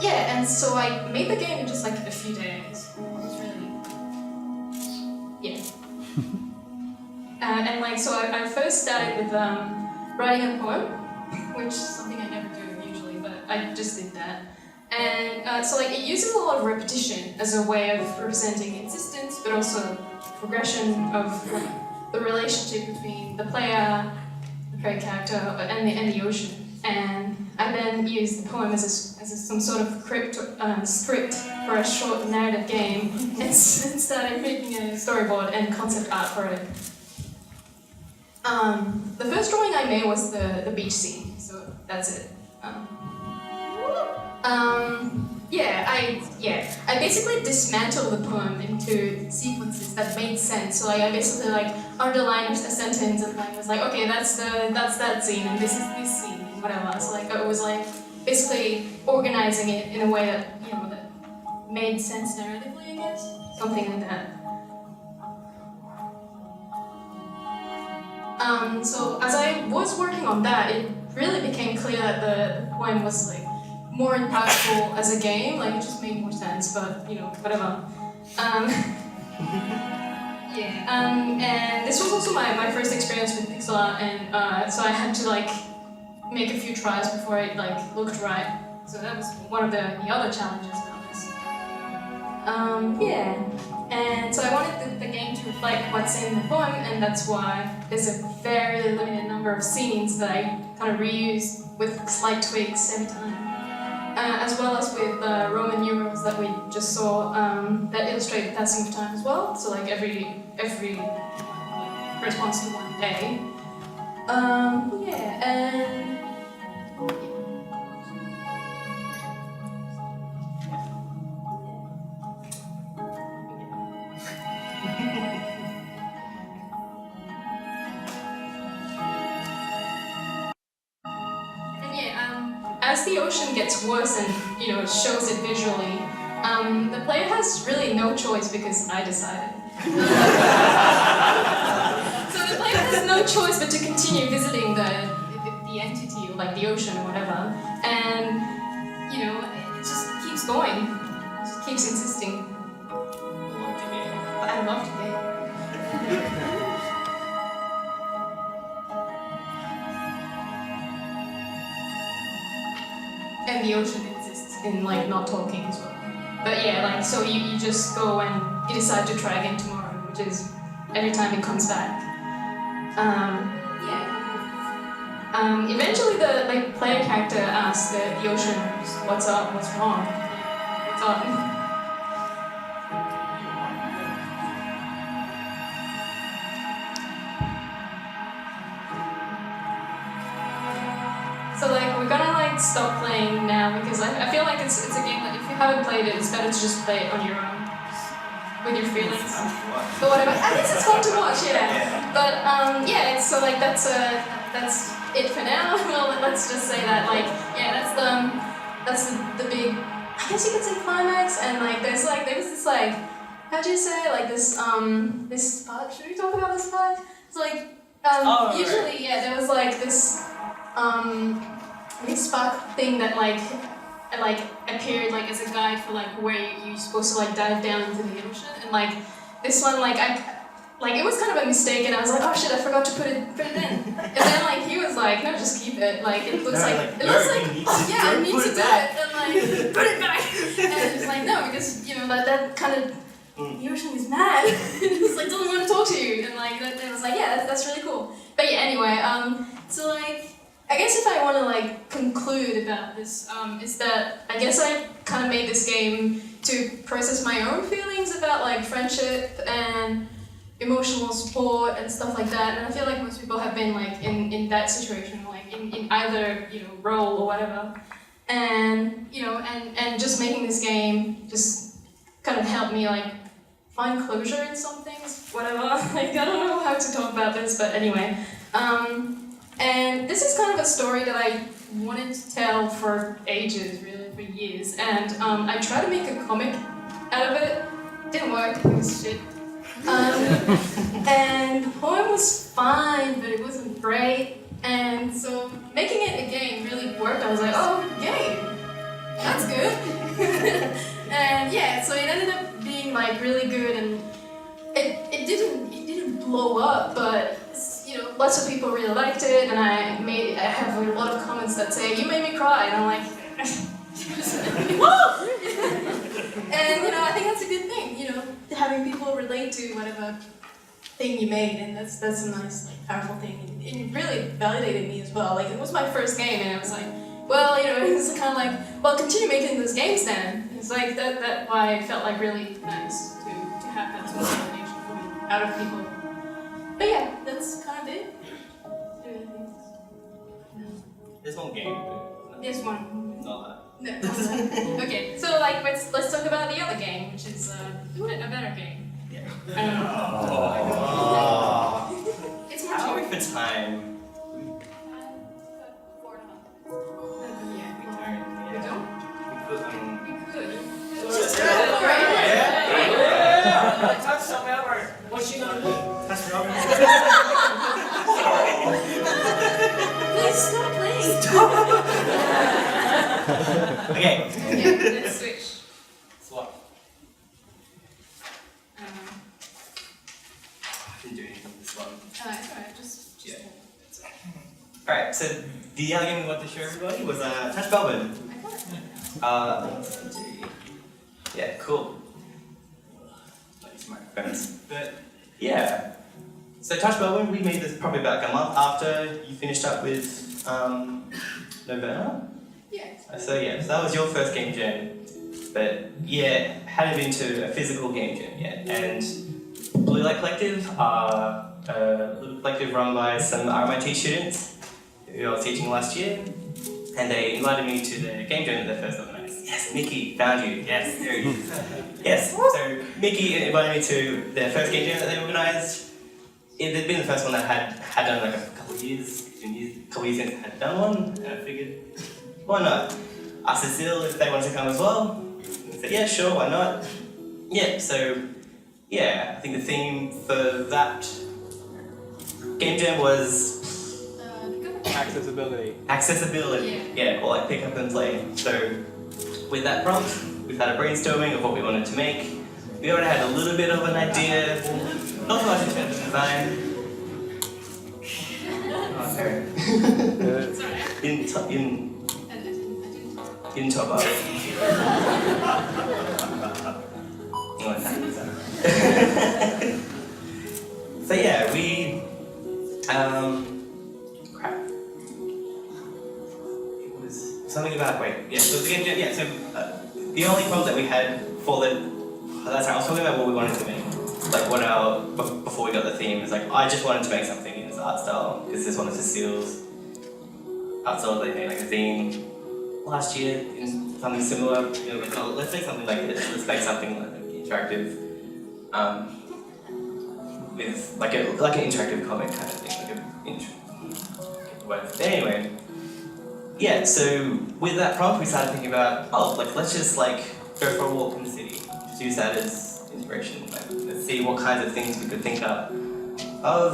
Yeah, and so I made the game in just a few days. It was really, yeah. And so I first started with writing a poem, which is something I never do usually, but I just did that. And so it uses a lot of repetition as a way of representing existence, but also progression of the relationship between the player, the player character, and the ocean. And I then used the poem as some sort of script for a short narrative game, and started making a storyboard and concept art for it. The first drawing I made was the beach scene, so that's it. I basically dismantled the poem into sequences that made sense. So I basically underlined a sentence and was okay, that's that scene, and this is this scene, and whatever. So I was basically organizing it in a way that that made sense narratively, I guess, something like that. So as I was working on that, it really became clear that the poem was more impactful as a game. It just made more sense, but whatever. And this was also my first experience with pixel art, and so I had to like make a few tries before it like looked right. So that was one of the other challenges about this. Yeah, and so I wanted the game to reflect what's in the poem, and that's why there's a very limited number of scenes that I kind of reuse with slight tweaks every time. As well as with Roman numerals that we just saw that illustrate the passing of time as well. So like every corresponds to one day. Yeah, and as the ocean gets worse and it shows it visually, the player has really no choice because I decided. So the player has no choice but to continue visiting the entity, or like the ocean or whatever, and it just keeps going. It just keeps insisting. I love the game. And the ocean exists in like not talking as well. But yeah, like so you just go and you decide to try again tomorrow, which is every time it comes back. Eventually the player character asks the ocean, what's up, what's wrong, what's up? So like we're gonna like stop playing now because I feel like it's a game that if you haven't played it, it's better to just play it on your own with your feelings. But whatever. At least it's fun to watch, yeah. But yeah, so like that's it for now. Well, let's just say that like that's the big, I guess you could say climax, and like there was this like, how do you say it? Like this part. Should we talk about this part? It's like usually there was like this spark thing that like appeared like as a guide for like where you're supposed to like dive down into the ocean, and like this one it was kind of a mistake, and I was like, oh shit, I forgot to put it in, and then like he was like, no, just keep it, like it looks I need to do it, and like put it back, and it's like no, because that kind of the ocean is mad. It's like doesn't want to talk to you, and like it was like that's really cool. But yeah, anyway, so like I guess if I want to like conclude about this, is that I guess I kind of made this game to process my own feelings about like friendship and emotional support and stuff like that, and I feel like most people have been like in that situation, like in either role or whatever, and and just making this game just kind of helped me like find closure in some things, whatever. Like I don't know how to talk about this, but anyway, and this is kind of a story that I wanted to tell for ages, really for years, and I tried to make a comic out of it. Didn't work. It was shit. And the poem was fine, but it wasn't great, and so making it a game really worked. I was like, oh, game, that's good. And yeah, so it ended up being like really good, and it didn't blow up, but lots of people really liked it, and I have a lot of comments that say, you made me cry, and I'm like, woo! And I think that's a good thing, having people relate to whatever thing you made, and that's a nice, like, powerful thing. It really validated me as well. Like, it was my first game, and I was like, well, it's kind of like, well, continue making those games then. It's like that why it felt like really nice to have that sort of validation coming out of people. But yeah, that's kind of it. There's one game. There's one. Not that. No. Okay, so like let's talk about the other game, which is a better game. Yeah. I don't know. It's more How are we cheap. for time? 4.5. Yeah, we don't. We could. We could. Touch some over. What's she gonna do? Touch me over. Please stop playing. Okay. Okay, let's switch. Swap. I didn't do anything with this one. It's alright, just Yeah. Alright, so the other game we wanted to show everybody was Touch Melbourne. Yeah, cool. But yeah, so Touch Melbourne, we made this probably about a month after you finished up with Novena. Yeah. So that was your first game jam. But yeah, hadn't been to a physical game jam yet. And Blue Light Collective are a little collective run by some RMIT students who I was teaching last year. And they invited me to the game jam that they first organised. Yes, Mickey, found you. Yes, there you go. Yes, so Mickey invited me to their first game jam that they organised. It had been the first one that had done like a couple of years. A couple of years since I had done one, and I figured, why not? Asked Cecile if they wanted to come as well. And said, yeah, sure, why not? Yeah, so yeah, I think the theme for that game jam was Accessibility. accessibility. Yeah, or like pick up and play. So with that prompt, we've had a brainstorming of what we wanted to make. We already had a little bit of an idea, not so much in terms of design. Oh, sorry. in Toprak. So yeah, we crap. It was something about so the game jam, so the only problem that we had for that's right, I was talking about what we wanted to make. Like before we got the theme, is like I just wanted to make something in this art style because this one of Cecile's art style. They made like a theme last year in something similar. You know, like, oh, let's make something like this. Let's make something like interactive, with like an interactive comic kind of thing, like anyway, yeah. So with that prompt, we started thinking about let's just go for a walk in the city. Just use that as inspiration. Let's see what kinds of things we could think of,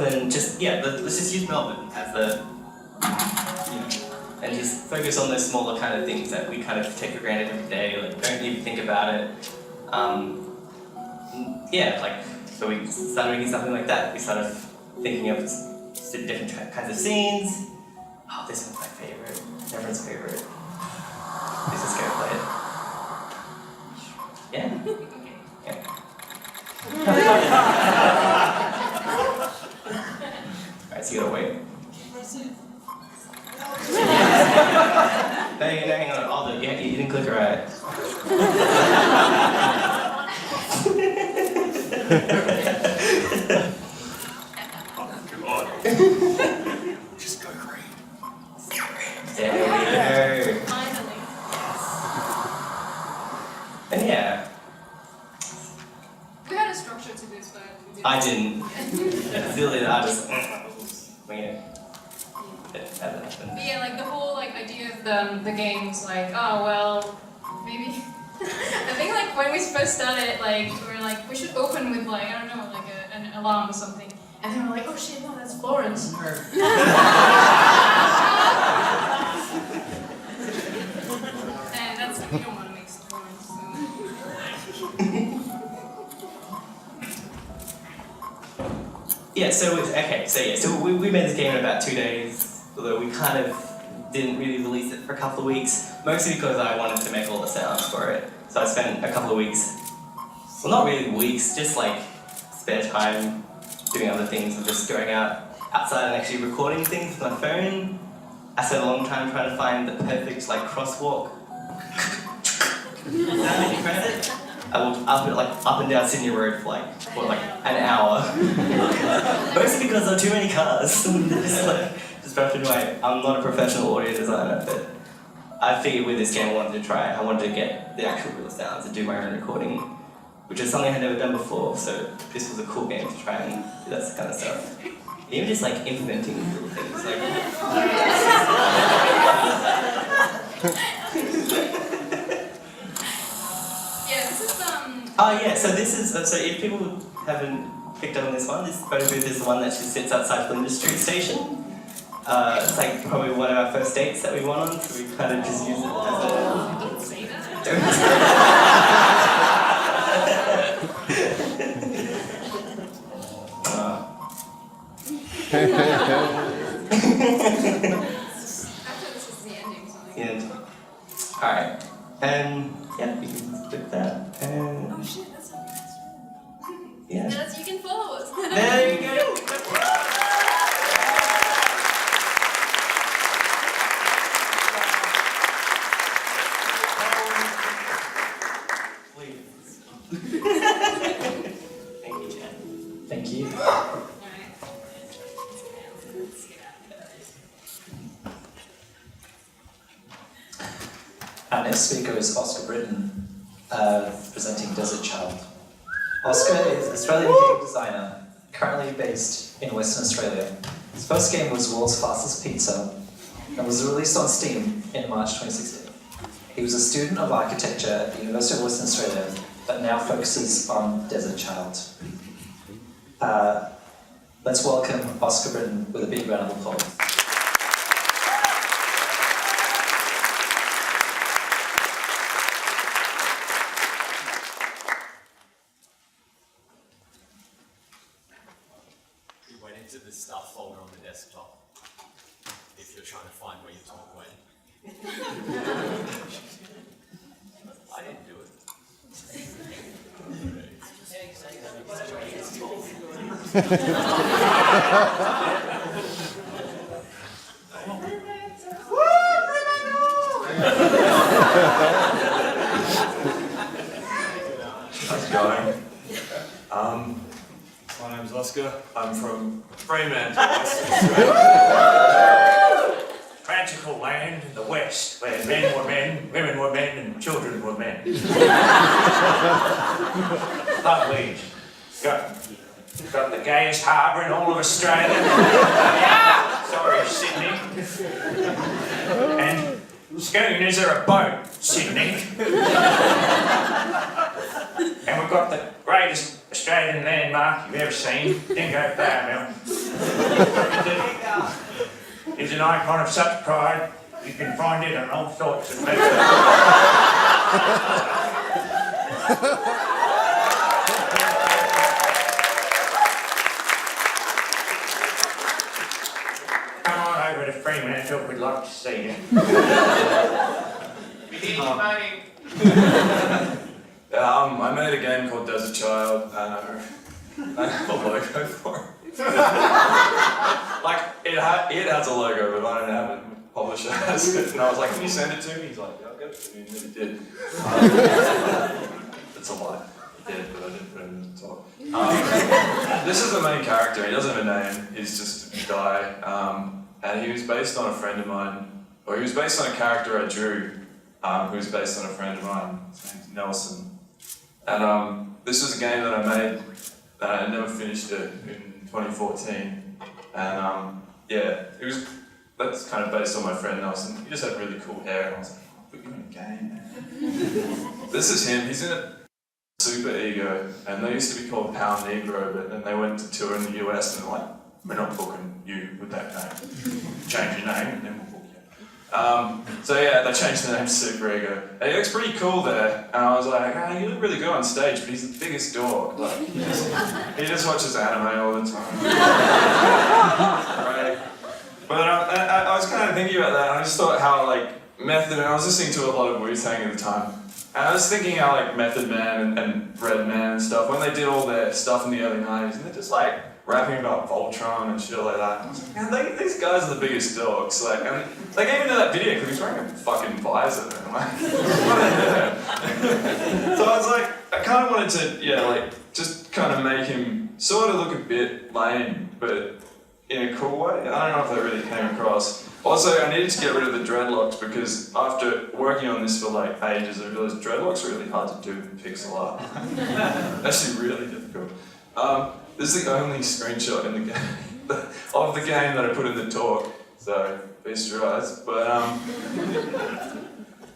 and just let's just use Melbourne as the and just focus on those smaller kind of things that we kind of take for granted every day. Don't even think about it. So we started making something like that. We started thinking of different kinds of scenes. Oh, this one's my favorite. Everyone's favorite. Let's just go play it. Yeah? Alright, so you gotta wait. No, hang on. You didn't click it right. Just go green. There we go. Finally. And yeah. We had a structure to this, but we didn't. I didn't. Silly, I just wing it. But yeah, the whole idea of the games, maybe. I think when we first started, we were we should open with I don't know, an alarm or something, and then we're like, oh shit, no, that's Florence. And that's we don't want to mix Florence. So. So we made this game in about 2 days, although we kind of didn't really release it for a couple of weeks, mostly because I wanted to make all the sounds for it. So I spent a couple of weeks, well not really weeks, just spare time doing other things and just going outside and actually recording things with my phone. I spent a long time trying to find the perfect crosswalk. Sound you press it? I walked up and down Sydney Road for an hour. Mostly because there are too many cars. Just roughing away. I'm not a professional audio designer, but I figured with this game I wanted to get the actual real sounds and do my own recording, which is something I had never done before, so this was a cool game to try and do that kind of stuff. Even just implementing little things so this is, so if people haven't picked up on this one, this photo booth is the one that just sits outside Flinders Street Station. It's probably one of our first dates that we went on, so we kind of just use it as a... Don't say that. Alright, and yeah, we can click that, and Oh shit, that's not yeah. That's you can follow us. There you go. Thank you, Jen. Thank you. Our next speaker is Oscar Brittain, presenting Desert Child. Oscar is an Australian game designer, currently based in Western Australia. His first game was World's Fastest Pizza, and was released on Steam in March 2016. He was a student of architecture at the University of Western Australia, but now focuses on Desert Child. Let's welcome Oscar Brittain with a big round of applause. We went into the stuff folder on the desktop, if you're trying to find where your talk went. I didn't do it. How's it going? My name's Oscar. I'm from Fremantle, Western Australia. Magical land in the West, where men were men, women were men, and children were men. Lovely. Got the gayest harbour in all of Australia. Sorry, Sydney. And schooners are a boat, Sydney. And we've got the greatest Australian landmark you've ever seen, Dingo Bower Mountain. It's an icon of such pride, you can find it on all sorts of places. Come on over to Fremantle, we'd love to see you. I made a game called Desert Child, and I have a logo for it. Like, it has a logo, but I don't have it. The publisher has it. And I was like, can you send it to me? He's like, yeah, I'll get it to you. And he did. It's a lie. He did, but I didn't put it in the talk. This is the main character. He doesn't have a name. He's just a guy. And he was based on a friend of mine, or he was based on a character I drew, who was based on a friend of mine. His name's Nelson. And this was a game that I made, and I never finished it in 2014. And yeah, that's kind of based on my friend Nelson. He just had really cool hair, and I was like, oh, put you in a game, man. This is him. He's in a super ego, and they used to be called Pound Negro, but then they went to tour in the US, and they're like, we're not booking you with that name. Change your name, and then we'll book you. So yeah, they changed the name to Super Ego. And he looks pretty cool there, and I was like, oh, you look really good on stage, but he's the biggest dog. Like, he just watches anime all the time. Right? But I was kind of thinking about that, and I just thought how like Method, and I was listening to a lot of Wu-Tang at the time, and I was thinking how like Method Man and Red Man and stuff, when they did all their stuff in the early 90s, and they're just like rapping about Voltron and shit like that. And I was like, man, these guys are the biggest dogs. Like, and they came into that video because he was wearing a fucking visor. And I'm like, what are they? So I was like, I kind of wanted to, yeah, like, just kind of make him sort of look a bit lame, but in a cool way. I don't know if that really came across. Also, I needed to get rid of the dreadlocks because after working on this for like ages, I realized dreadlocks are really hard to do in pixel art. Actually really difficult. This is the only screenshot in the game of the game that I put in the talk, so feast your eyes. But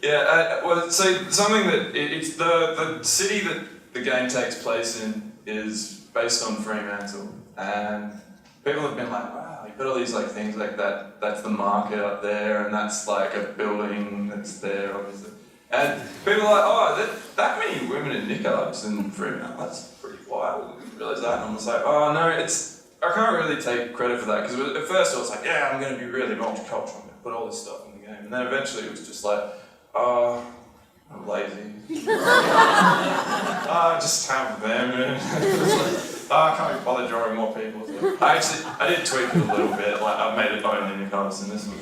yeah, well, so something that it's the city that the game takes place in is based on Fremantle, and people have been like, wow, you put all these like things like that. That's the market up there, and that's like a building that's there, obviously. And people are like, oh, that many women in niqabs in Fremantle, that's pretty wild. I didn't realise that. And I was like, oh no, I can't really take credit for that, because at first I was like, yeah, I'm going to be really multicultural, I'm going to put all this stuff in the game. And then eventually it was just like, I'm lazy. Just have them. I can't be bothered drawing more people. So. I did tweak it a little bit, like I made it only colours in this one.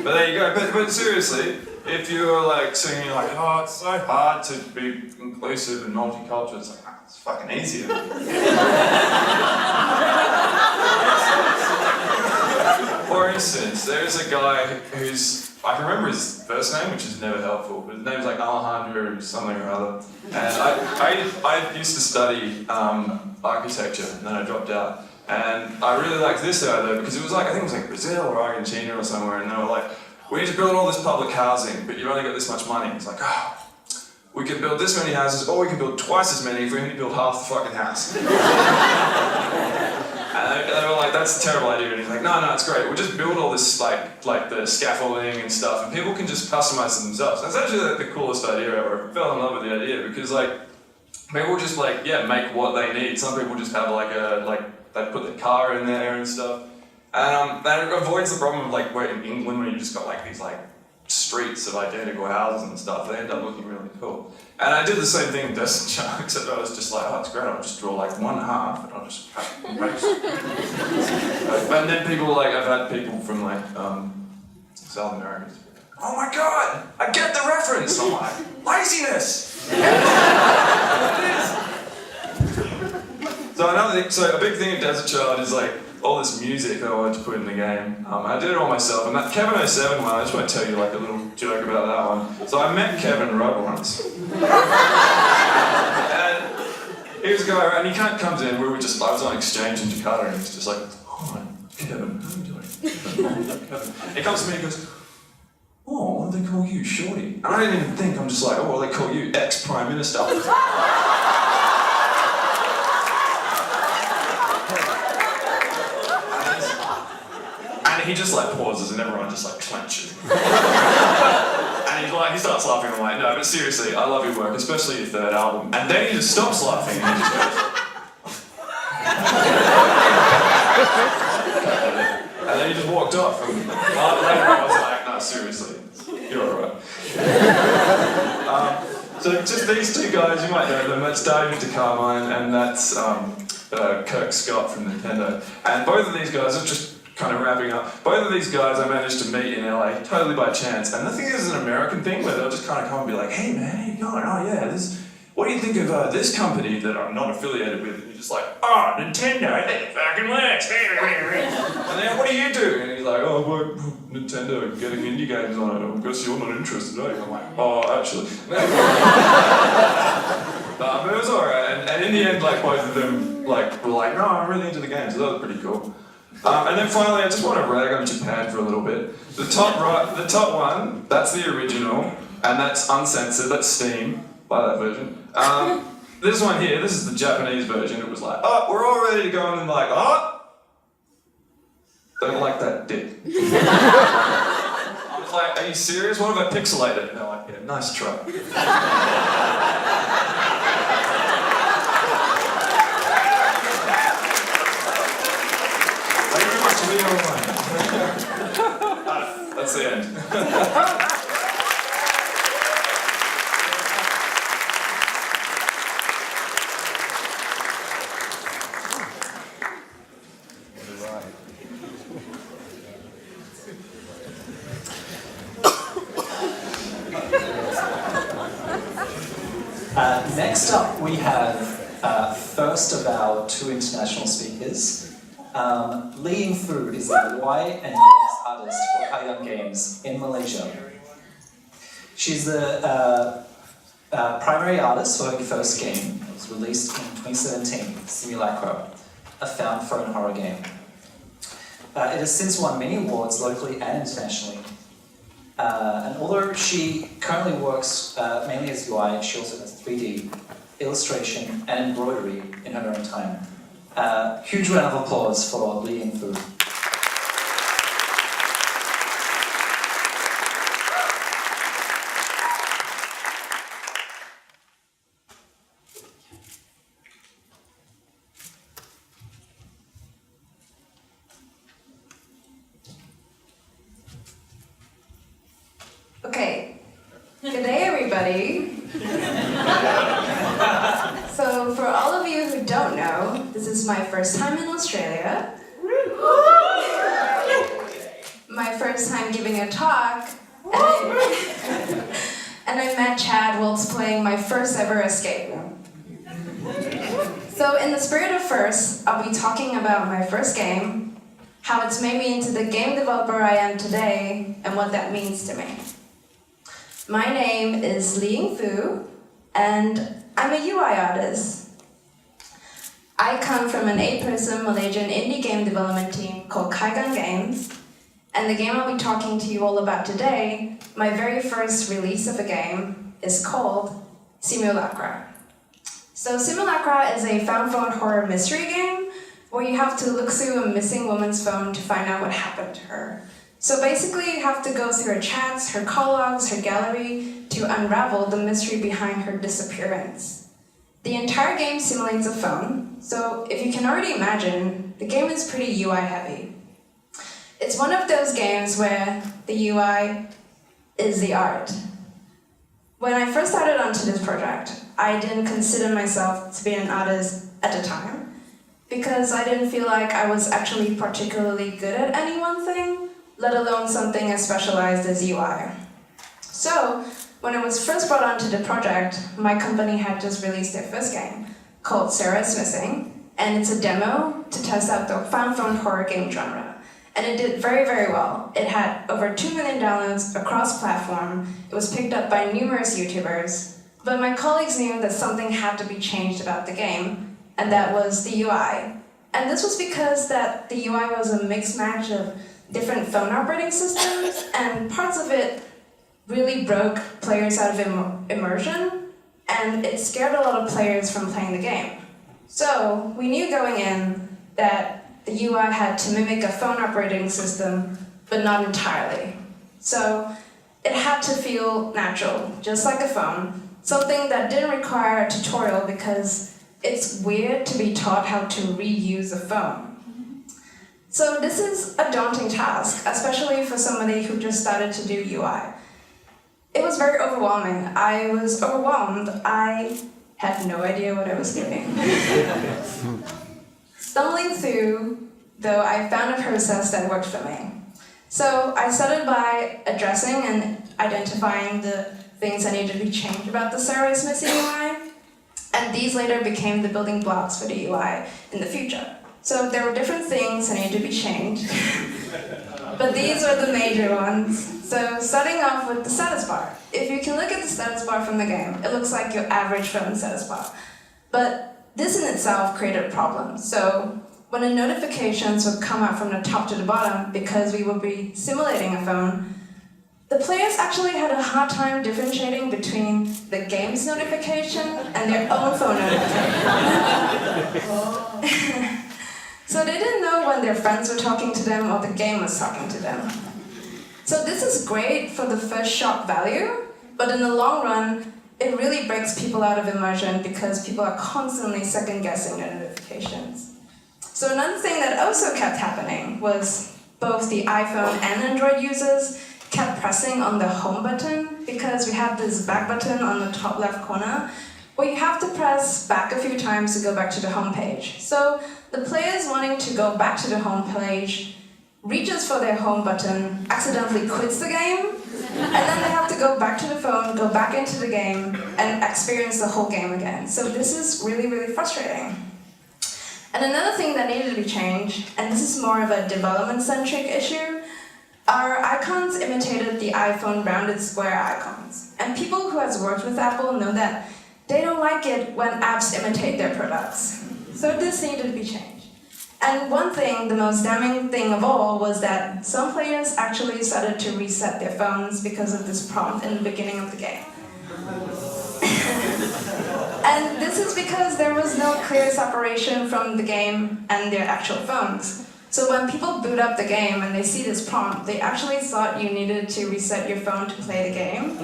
But there you go. But seriously, if you're like singing like, oh, it's so hard to be inclusive and multicultural, it's like, oh, it's fucking easier. For instance, there's a guy who's, I can remember his first name, which is never helpful, but his name's like Alejandro something or other. And I used to study architecture, and then I dropped out. And I really liked this guy though, because it was like, I think it was like Brazil or Argentina or somewhere, and they were like, we need to build all this public housing, but you've only got this much money. It's like, oh, we can build this many houses, or we can build twice as many if we only build half the fucking house. And they were like, that's a terrible idea. And he's like, no, it's great. We'll just build all this, like the scaffolding and stuff, and people can just customize it themselves. That's actually like the coolest idea ever. I fell in love with the idea because, like, people just like, yeah, make what they need. Some people just have they put the car in there and stuff. And that avoids the problem of like where in England where you just got like these like streets of identical houses and stuff. They end up looking really cool. And I did the same thing in Destiny Child, except I was just like, oh, it's great, I'll just draw like one half and I'll just cut and paste. And then people like, I've had people from like South America, oh my god, I get the reference! I'm like, laziness! So a big thing in Desert Child is like all this music that I wanted to put in the game. I did it all myself, and that Kevin 07 one, I just want to tell you like a little joke about that one. So I met Kevin Rudd once. And he was a guy, and he comes in, I was on exchange in Jakarta, and he's just like, hi, Kevin, how are you doing? He comes to me and goes, oh, what do they call you, Shorty? And I didn't even think, I'm just like, oh, well, they call you ex-Prime Minister. And he just like pauses and everyone just like clenches. And he starts laughing. I'm like, no, but seriously, I love your work, especially your third album. And then he just stops laughing and he just goes. And then he just walked off. And later I was like, no, seriously, you're alright. So just these two guys, you might know them. That's David de Carmine and that's Kirk Scott from Nintendo. And both of these guys are just kind of wrapping up. Both of these guys I managed to meet in LA totally by chance. And the thing is, it's an American thing where they'll just kind of come and be like, hey man, how you going? Oh yeah, what do you think of this company that I'm not affiliated with? And you're just like, oh, Nintendo, that fucking works. And then what do you do? And he's like, oh, I work with Nintendo, getting indie games on it. I guess you're not interested, are you? I'm like, oh, actually. But it was alright. And in the end, like both of them like were like, no, I'm really into the game, so that was pretty cool. And then finally, I just want to rag on Japan for a little bit. The top one, that's the original, and that's uncensored, that's Steam, buy that version. This one here, this is the Japanese version. It was like, oh, we're all ready to go, and I'm like, oh, don't like that dick. I was like, are you serious? What if I pixelate it? And they're like, yeah, nice try. That's the end. Next up, we have first of our two international speakers. LeeYing is the Y and Games artist for Kayang Games in Malaysia. She's the primary artist for her first game. It was released in 2017, SIMULACRA, a found-phone horror game. It has since won many awards locally and internationally. And although she currently works mainly as UI, she also does 3D, illustration, and embroidery in her own time. Huge round of applause for LeeYing. Okay, everybody. So for all of you who don't know, this is my first time in Australia. My first time giving a talk, and I met Chad whilst playing my first ever escape room. So in the spirit of first, I'll be talking about my first game, how it's made me into the game developer I am today, and what that means to me. My name is LeeYing, and I'm a UI artist. I come from an 8-person Malaysian indie game development team called Kaigan Games, and the game I'll be talking to you all about today, my very first release of a game, is called SIMULACRA. So SIMULACRA is a found phone horror mystery game where you have to look through a missing woman's phone to find out what happened to her. So basically you have to go through her chats, her call logs, her gallery to unravel the mystery behind her disappearance. The entire game simulates a phone, so if you can already imagine, the game is pretty UI heavy. It's one of those games where the UI is the art. When I first started onto this project, I didn't consider myself to be an artist at the time because I didn't feel like I was actually particularly good at any one thing, let alone something as specialized as UI. So, when I was first brought onto the project, my company had just released their first game, called Sarah's Missing, and it's a demo to test out the found phone horror game genre. And it did very, very well. It had over 2 million downloads across platform. It was picked up by numerous YouTubers. But my colleagues knew that something had to be changed about the game, and that was the UI. And this was because that the UI was a mixed match of different phone operating systems, and parts of it really broke players out of immersion, and it scared a lot of players from playing the game. So we knew going in that the UI had to mimic a phone operating system, but not entirely. So it had to feel natural, just like a phone, something that didn't require a tutorial because it's weird to be taught how to reuse a phone. So this is a daunting task, especially for somebody who just started to do UI. It was very overwhelming. I was overwhelmed. I had no idea what I was doing. Stumbling through, though, I found a process that worked for me. So I started by addressing and identifying the things that needed to be changed about the Sarah's Missing UI, and these later became the building blocks for the UI in the future. So there were different things that needed to be changed, but these were the major ones. So starting off with the status bar. If you can look at the status bar from the game, it looks like your average phone status bar. But this in itself created a problem. So when the notifications would come out from the top to the bottom, because we would be simulating a phone, the players actually had a hard time differentiating between the game's notification and their own phone notification. So they didn't know when their friends were talking to them or the game was talking to them. So this is great for the first shock value, but in the long run, it really breaks people out of immersion because people are constantly second-guessing their notifications. So another thing that also kept happening was both the iPhone and Android users kept pressing on the home button because we have this back button on the top left corner where you have to press back a few times to go back to the home page. So the players wanting to go back to the home page reaches for their home button, accidentally quits the game, and then they have to go back to the phone, go back into the game, and experience the whole game again. So this is really, really frustrating. And another thing that needed to be changed, and this is more of a development-centric issue, our icons imitated the iPhone rounded square icons. And people who have worked with Apple know that they don't like it when apps imitate their products. So this needed to be changed. And one thing, the most damning thing of all, was that some players actually started to reset their phones because of this prompt in the beginning of the game. And this is because there was no clear separation from the game and their actual phones. So when people boot up the game and they see this prompt, they actually thought you needed to reset your phone to play the game.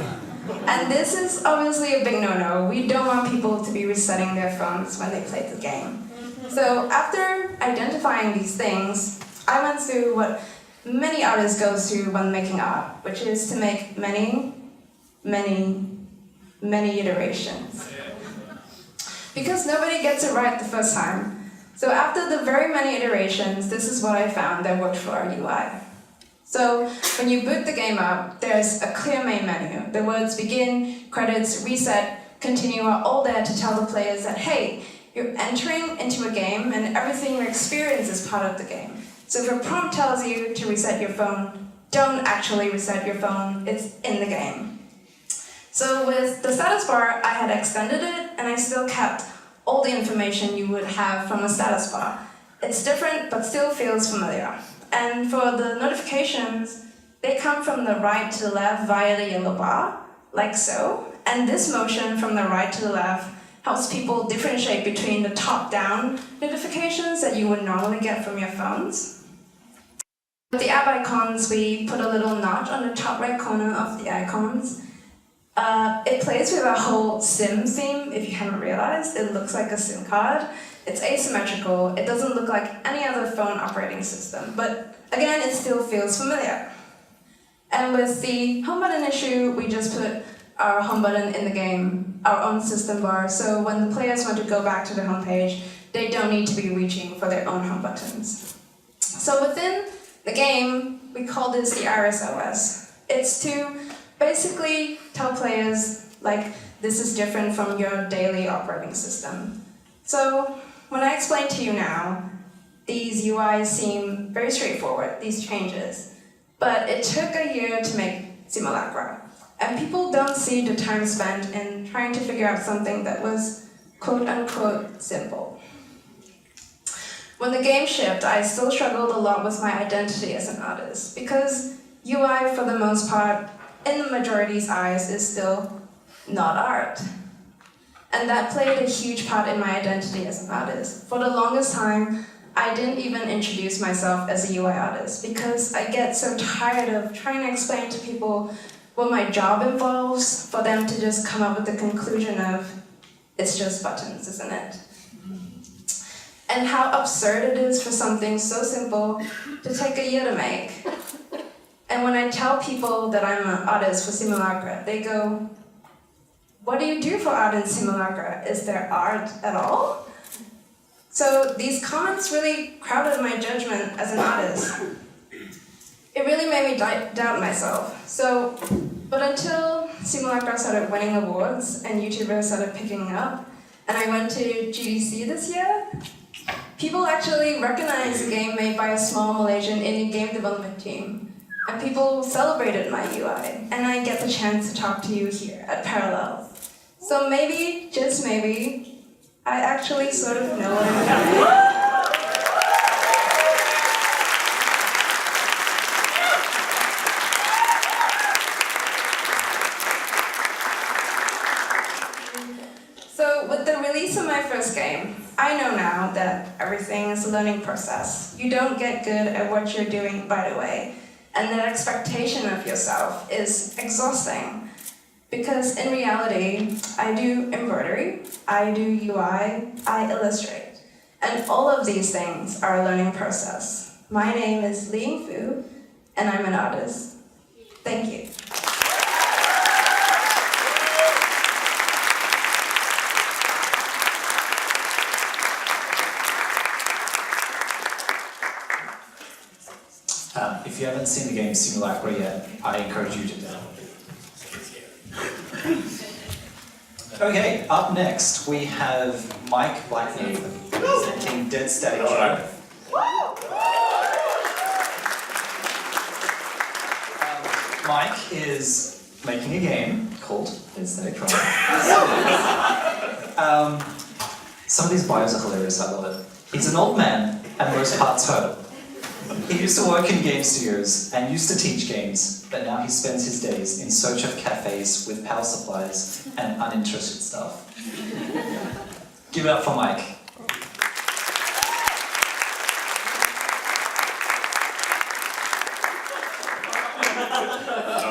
And this is obviously a big no-no. We don't want people to be resetting their phones when they play the game. So after identifying these things, I went through what many artists go through when making art, which is to make many, many many iterations. Because nobody gets it right the first time. So after the very many iterations, this is what I found that worked for our UI. So when you boot the game up, there's a clear main menu. The words begin, credits, reset, continue are all there to tell the players that, hey, you're entering into a game and everything you experience is part of the game. So if a prompt tells you to reset your phone, don't actually reset your phone, it's in the game. So with the status bar, I had extended it and I still kept all the information you would have from a status bar. It's different but still feels familiar. And for the notifications, they come from the right to the left via the yellow bar, like so. And this motion from the right to the left helps people differentiate between the top-down notifications that you would normally get from your phones. With the app icons, we put a little notch on the top right corner of the icons. It plays with a whole SIM theme, if you haven't realized. It looks like a SIM card. It's asymmetrical. It doesn't look like any other phone operating system, but again, it still feels familiar. And with the home button issue, we just put our home button in the game, our own system bar, so when the players want to go back to the home page, they don't need to be reaching for their own home buttons. So within the game, we call this the Iris OS. It's to basically tell players, like, this is different from your daily operating system. So when I explain to you now, these UIs seem very straightforward, these changes, but it took a year to make SIMULACRA. And people don't see the time spent in trying to figure out something that was quote-unquote simple. When the game shipped, I still struggled a lot with my identity as an artist, because UI, for the most part, in the majority's eyes, is still not art. And that played a huge part in my identity as an artist. For the longest time, I didn't even introduce myself as a UI artist, because I get so tired of trying to explain to people what my job involves for them to just come up with the conclusion of, it's just buttons, isn't it? And how absurd it is for something so simple to take a year to make. And when I tell people that I'm an artist for SIMULACRA, they go, what do you do for art in SIMULACRA? Is there art at all? So these comments really crowded my judgment as an artist. It really made me doubt myself. But until SIMULACRA started winning awards and YouTubers started picking it up, and I went to GDC this year, people actually recognized a game made by a small Malaysian indie game development team. And people celebrated my UI, and I get the chance to talk to you here at Parallels. So maybe, just maybe, I actually sort of know what I'm doing. So with the release of my first game, I know now that everything is a learning process. You don't get good at what you're doing right away. And that expectation of yourself is exhausting. Because in reality, I do embroidery, I do UI, I illustrate. And all of these things are a learning process. My name is LeeYing, and I'm an artist. Thank you. If you haven't seen the game SIMULACRA yet, I encourage you to download it. Okay, up next we have Mike Blackney presenting Dead Static Drive. Mike is making a game called Dead Static Drive. Some of these bios are hilarious, I love it. He's an old man and most parts hurt. He used to work in game studios and used to teach games, but now he spends his days in search of cafes with power supplies and uninterested stuff. Give it up for Mike.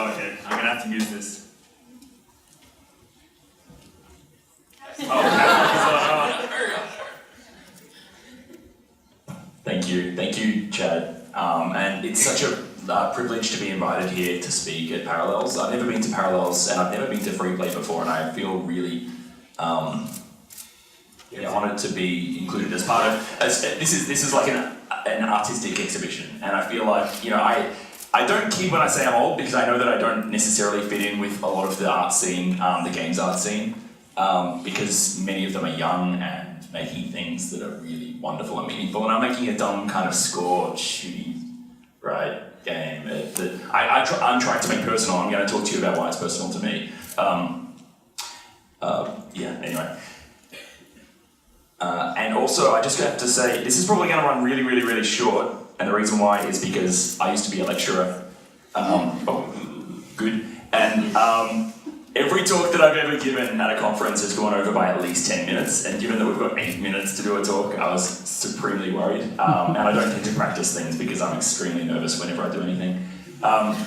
Okay, I'm gonna have to use this. Thank you, Chad. And it's such a privileged to be invited here to speak at Parallels. I've never been to Parallels and I've never been to Freeplay before, and I feel really honoured to be included as part of. This is like an artistic exhibition, and I feel like I don't kid when I say I'm old, because I know that I don't necessarily fit in with a lot of the art scene, the games art scene, because many of them are young and making things that are really wonderful and meaningful, and I'm making a dumb kind of score shooty, right, game that I'm trying to make personal. I'm going to talk to you about why it's personal to me. Anyway. And also, I just have to say, this is probably going to run really, really, really short, and the reason why is because I used to be a lecturer. Good. And every talk that I've ever given at a conference has gone over by at least 10 minutes, and given that we've got 8 minutes to do a talk, I was supremely worried. And I don't tend to practice things because I'm extremely nervous whenever I do anything.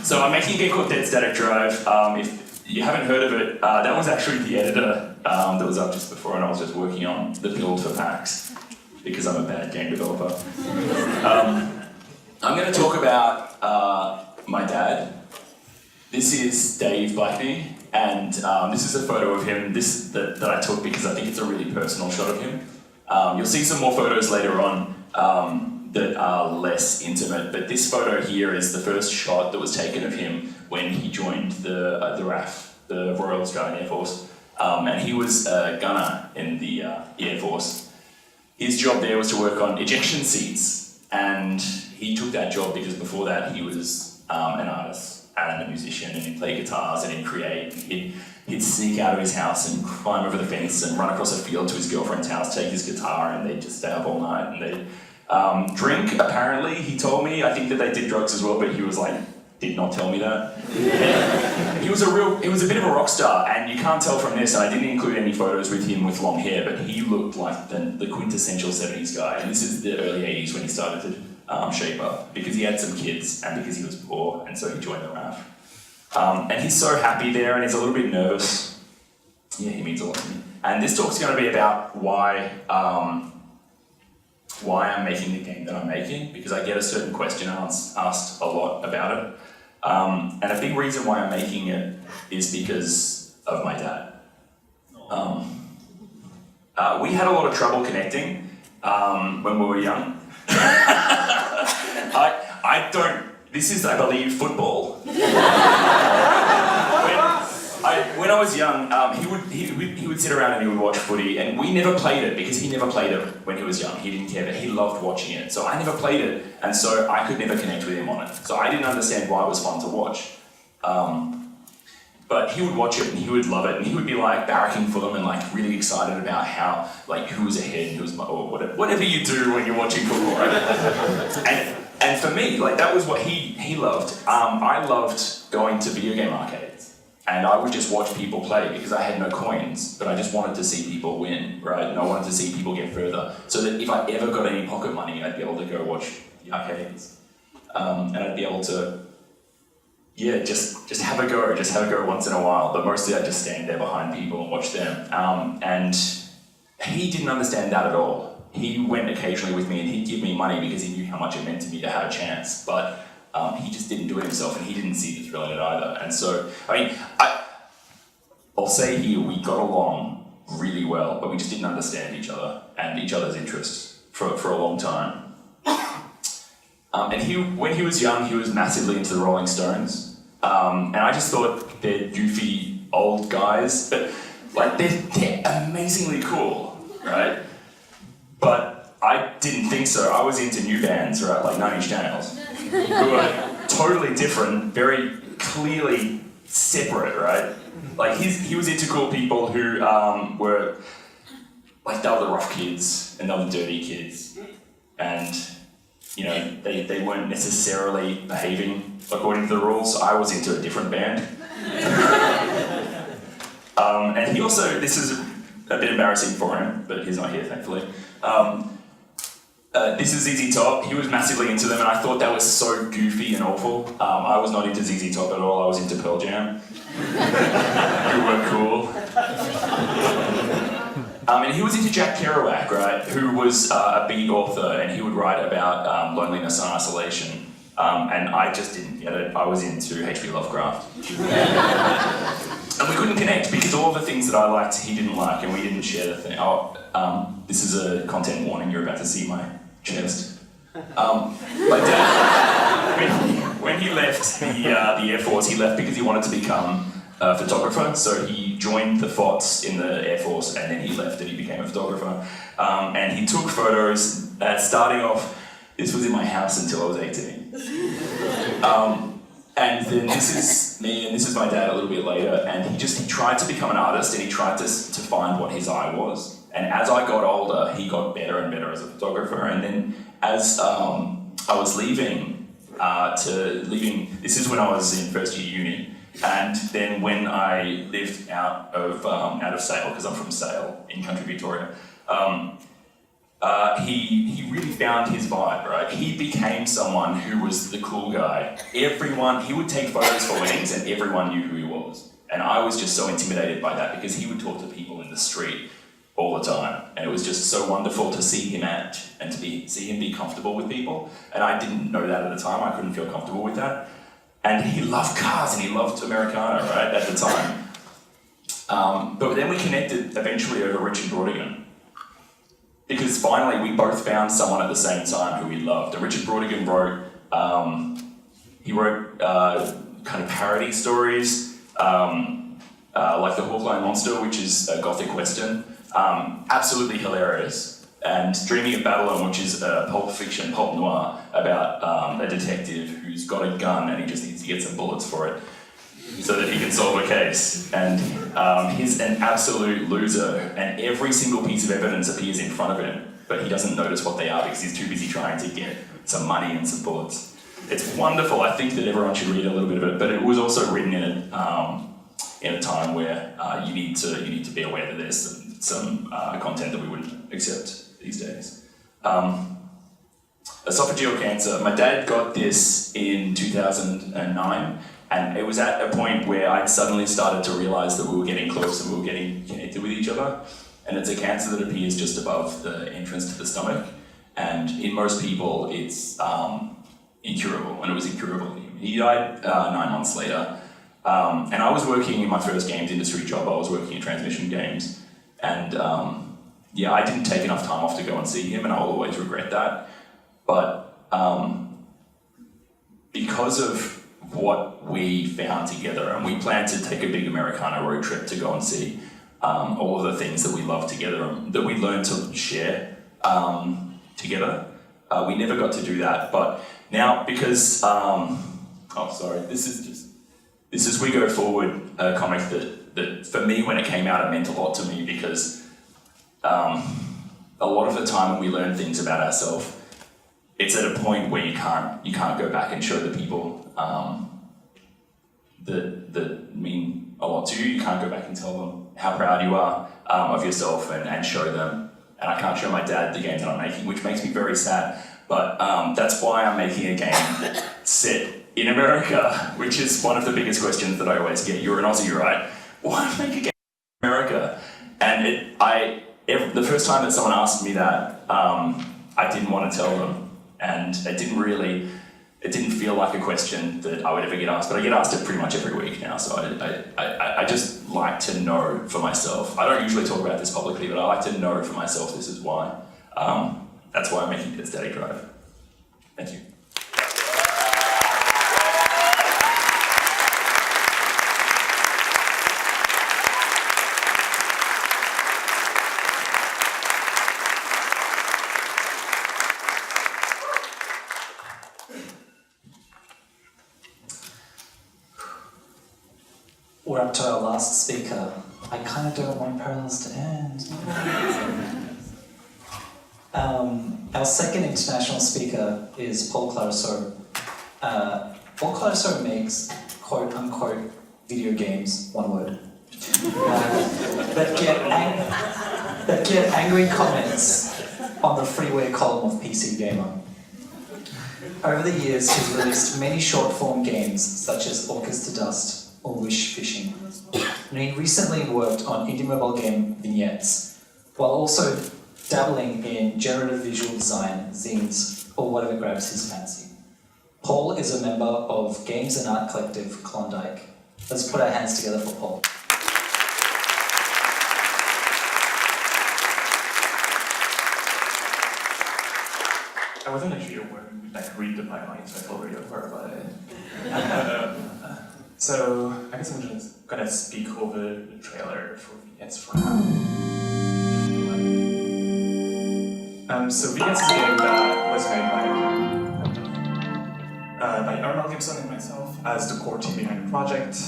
So I'm making a game called Dead Static Drive. If you haven't heard of it, that was actually the editor that was up just before, and I was just working on the build for PAX because I'm a bad game developer. I'm going to talk about my dad. This is Dave Blackney, and this is a photo of him that I took because I think it's a really personal shot of him. You'll see some more photos later on that are less intimate, but this photo here is the first shot that was taken of him when he joined the RAF, the Royal Australian Air Force, and he was a gunner in the Air Force. His job there was to work on ejection seats, and he took that job because before that he was an artist and a musician, and he'd play guitars and he'd create. He'd sneak out of his house and climb over the fence and run across a field to his girlfriend's house, take his guitar, and they'd just stay up all night, and they'd drink, apparently, he told me. I think that they did drugs as well, but he was like, did not tell me that. He was a bit of a rock star, and you can't tell from this, and I didn't include any photos with him with long hair, but he looked like the quintessential 70s guy, and this is the early 80s when he started to shape up, because he had some kids, and because he was poor, and so he joined the RAF. And he's so happy there, and he's a little bit nervous. Yeah, he means a lot to me. And this talk's going to be about why I'm making the game that I'm making, because I get a certain question asked a lot about it. And a big reason why I'm making it is because of my dad. We had a lot of trouble connecting when we were young. This is, I believe, football. When I was young, he would sit around and he would watch footy, and we never played it because he never played it when he was young. He didn't care, but he loved watching it. So I never played it, and so I could never connect with him on it. So I didn't understand why it was fun to watch. But he would watch it and he would love it, and he would be like barracking for them and like really excited about how, like, who was ahead and who was, or whatever you do when you're watching football, right? And for me, like, that was what he loved. I loved going to video game arcades, and I would just watch people play because I had no coins, but I just wanted to see people win, right? And I wanted to see people get further, so that if I ever got any pocket money, I'd be able to go watch the arcades, and I'd be able to, just have a go once in a while. But mostly I'd just stand there behind people and watch them. And he didn't understand that at all. He went occasionally with me and he'd give me money because he knew how much it meant to me to have a chance, but he just didn't do it himself, and he didn't see the thrill in it either. And so, I mean, I'll say here, we got along really well, but we just didn't understand each other and each other's interests for a long time. And when he was young, he was massively into the Rolling Stones, and I just thought they're goofy old guys, but like they're amazingly cool, right? But I didn't think so. I was into new bands, right, like 9 Inch Nails, who were totally different, very clearly separate, right? Like he was into cool people who were like, they were the rough kids and they were the dirty kids, and they weren't necessarily behaving according to the rules. So I was into a different band. And he also, this is a bit embarrassing for him, but he's not here, thankfully. This is ZZ Top. He was massively into them, and I thought that was so goofy and awful. I was not into ZZ Top at all. I was into Pearl Jam, who were cool. And he was into Jack Kerouac, right, who was a beat author, and he would write about loneliness and isolation. and I just didn't get it. I was into H.P. Lovecraft. And we couldn't connect because all the things that I liked he didn't like, and we didn't share the thing. This is a content warning, you're about to see my chest. My dad, when he left the Air Force, he left because he wanted to become a photographer. So he joined the FOTS in the Air Force, and then he left and he became a photographer. And he took photos, starting off, this was in my house until I was 18. And then this is me, and this is my dad a little bit later, and he tried to become an artist, and he tried to find what his eye was. And as I got older, he got better and better as a photographer. And then as I was leaving, this is when I was in first year uni, and then when I lived out of Sale, because I'm from Sale in country Victoria, he really found his vibe, right? He became someone who was the cool guy. He would take photos for weddings and everyone knew who he was. And I was just so intimidated by that because he would talk to people in the street all the time. And it was just so wonderful to see him act and see him be comfortable with people. And I didn't know that at the time. I couldn't feel comfortable with that. And he loved cars and he loved Americana, right, at the time. But then we connected eventually over Richard Broadigan. Because finally we both found someone at the same time who we loved. And Richard Broadigan wrote kind of parody stories, like The Hawkline Monster, which is a gothic western, absolutely hilarious. And Dreaming of Babylon, which is a pulp fiction, pulp noir, about a detective who's got a gun and he just needs to get some bullets for it so that he can solve a case. And he's an absolute loser, and every single piece of evidence appears in front of him, but he doesn't notice what they are because he's too busy trying to get some money and some bullets. It's wonderful. I think that everyone should read a little bit of it, but it was also written in a time where you need to be aware that there's some content that we wouldn't accept these days. Esophageal cancer. My dad got this in 2009. And it was at a point where I'd suddenly started to realise that we were getting close and we were getting connected with each other. And it's a cancer that appears just above the entrance to the stomach. And in most people, it's incurable, and it was incurable. He died 9 months later. And I was working in my first games industry job. I was working in transmission games. And I didn't take enough time off to go and see him, and I'll always regret that. But because of what we found together, and we planned to take a big Americana road trip to go and see all of the things that we love together and that we learned to share together. We never got to do that, but now because this is We Go Forward, a comic that for me when it came out it meant a lot to me because a lot of the time when we learn things about ourselves, it's at a point where you can't go back and show the people that mean a lot to you. You can't go back and tell them how proud you are of yourself and show them. And I can't show my dad the games that I'm making, which makes me very sad. But that's why I'm making a game set in America, which is one of the biggest questions that I always get. You're an Aussie, right? Why make a game in America? And the first time that someone asked me that, I didn't want to tell them. And it didn't feel like a question that I would ever get asked, but I get asked it pretty much every week now, so I just like to know for myself. I don't usually talk about this publicly, but I like to know for myself this is why. That's why I'm making it a Static Drive. Thank you. We're up to our last speaker. I kind of don't want Parallels to end. Our second international speaker is Paul Clarissou. Paul Clarissou makes quote-unquote video games, one word, that get angry comments on the freeware column of PC Gamer. Over the years, he's released many short-form games such as Orcas to Dust or Wish Fishing. And he recently worked on indie mobile game Vignettes, while also dabbling in generative visual design, zines, or whatever grabs his fancy. Paul is a member of Games and Art Collective Klondike. Let's put our hands together for Paul. I wasn't actually aware you read the pipeline, so I felt very aware about it. So I guess I'm just gonna speak over the trailer for Vignettes for now. So Vignettes is a game that was made by Arnold Gibson and myself as the core team behind the project,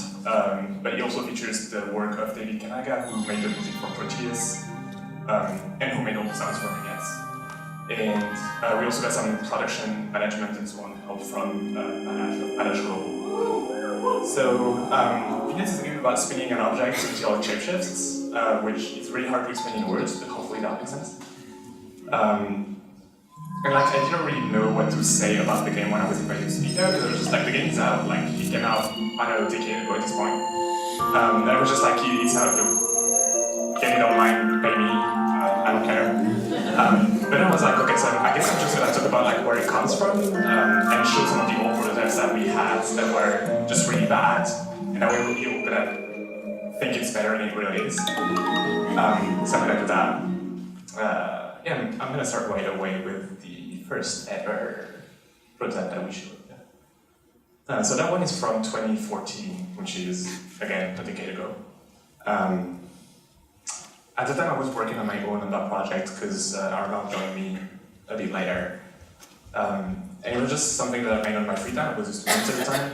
but it also features the work of David Kanaga, who made the music for Proteus, and who made all the sounds for Vignettes. And we also got some production management and so on help from Management. So Vignettes is a game about spinning an object until it shapeshifts, which is really hard to explain in words, but hopefully that makes sense. And I didn't really know what to say about the game when I was invited to speak there, because I was just like, the game's out, it came out, I don't know, a decade ago at this point. And I was just like, it's out, get it online, pay me, I don't care. But I was like, okay, so I guess I'm just gonna talk about where it comes from, and show some of the old prototypes that we had that were just really bad, and that way you're gonna think it's better than it really is. So I'm gonna do that. I'm gonna start right away with the first ever prototype that we showed. So that one is from 2014, which is, again, a decade ago. At the time I was working on my own on that project because Arnold joined me a bit later. And it was just something that I made on my free time. I was a student at the time.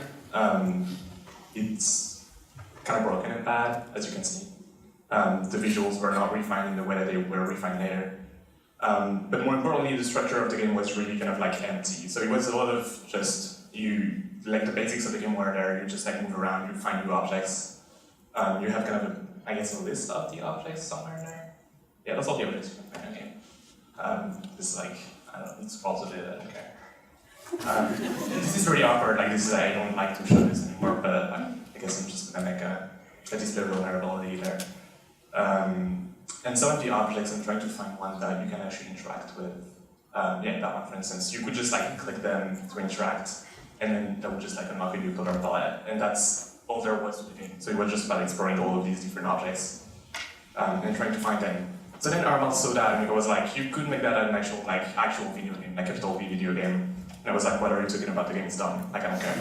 It's kind of broken and bad, as you can see. The visuals were not refined in the way that they were refined later. But more importantly, the structure of the game was really kind of empty. So it was a lot of just, the basics of the game were there, you just move around, you find new objects. You have kind of a list of the objects somewhere in there. Yeah, that's all the objects you can find in the game. This is I don't know, it's positive, I don't care. This is really awkward, I don't like to show this anymore, but I guess I'm just gonna make a display vulnerability there. And some of the objects, I'm trying to find one that you can actually interact with. That one, for instance, you could just click them to interact, and then that would just unlock a new color palette, and that's all there was to the game. So it was just about exploring all of these different objects and trying to find them. So then Arnold saw that and he was like, you could make that an actual video game, a capital V video game. And I was like, what are you talking about? The game's done. I don't care.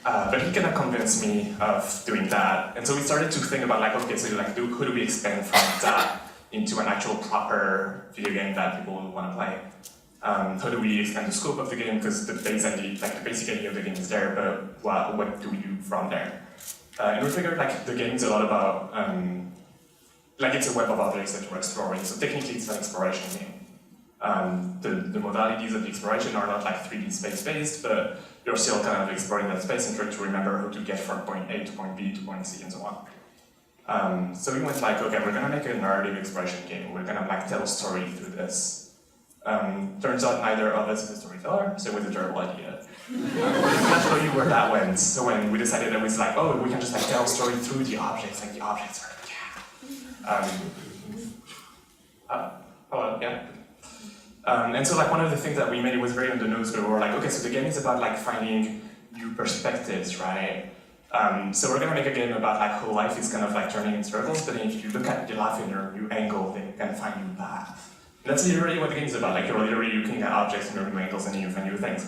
But he kind of convinced me of doing that. And so we started to think about okay, so who do we expand from that into an actual proper video game that people want to play? How do we expand the scope of the game? Because the basic idea of the game is there, but what do we do from there? And we figured the game is a lot about it's a web of objects that we're exploring. So technically, it's an exploration game. The modalities of the exploration are not 3D space based, but you're still kind of exploring that space and trying to remember how to get from point A to point B to point C and so on. So we went okay, we're gonna make a narrative exploration game. We're gonna tell a story through this. Turns out neither of us is a storyteller, so it was a terrible idea. I'll show you where that went. So when we decided that it was we can just tell a story through the objects, the objects are, and so one of the things that we made, it was very on the nose, but we were okay, so the game is about finding new perspectives, right? So we're gonna make a game about how life is kind of turning in circles, but then if you look at the life in a new angle, then you can find new paths. That's literally what the game is about. You're literally looking at objects in new angles and you find new things.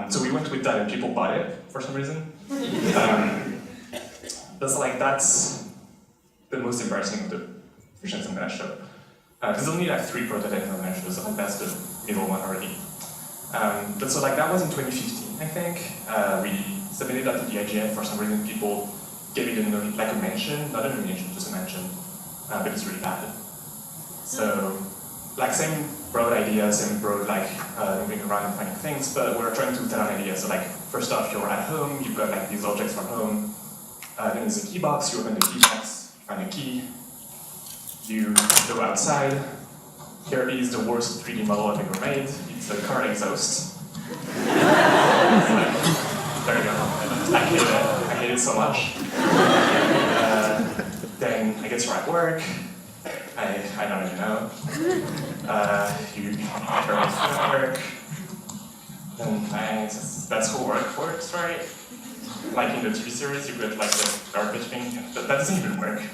So we went with that and people bought it for some reason. That's the most embarrassing of the versions I'm gonna show. There's only 3 prototypes I'm gonna show, so that's the middle one already. But so that was in 2015, I think. We submitted that to the IGF. For some reason, people gave it a mention, not a nomination, just a mention. But it's really bad. So. Same broad ideas, same broad moving around and finding things, but we're trying to tell an idea. So first off, you're at home, you've got these objects from home. Then there's a key box, you open the key box, find a key, you go outside. Here is the worst 3D model I've ever made. It's a car exhaust. There you go. I hate it so much. Then I guess you're at work. I don't even know. You turn off work. And that's how work works, right? Like in the TV series, you get like the garbage bin. That doesn't even work. You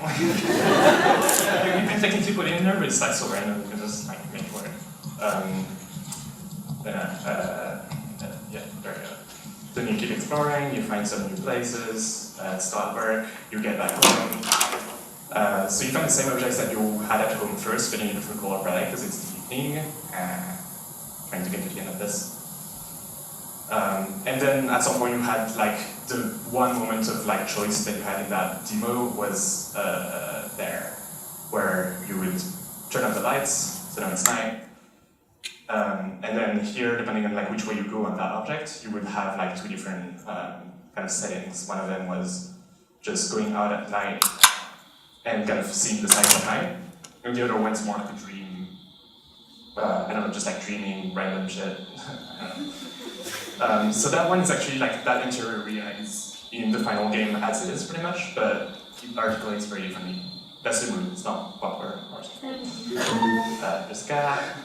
can technically put it in there, but it's like so random. You can just like make it work. Yeah, there you go. Then you keep exploring. You find some new places. Start work. You get back home. So you find the same objects that you had at home first, but in a different color palette because it's the evening. Trying to get to the end of this. And then at some point you had like the one moment of like choice that you had in that demo was there, where you would turn off the lights, so now it's night. And then here, depending on like which way you go on that object, you would have like two different kind of settings. One of them was just going out at night and kind of seeing the sights at night. And the other one's more like a dream. I don't know, just like dreaming random shit. I don't know. So that one is actually like that interior area is in the final game as it is pretty much, but it articulates very differently. That's the mood, it's not what we're there's a cat.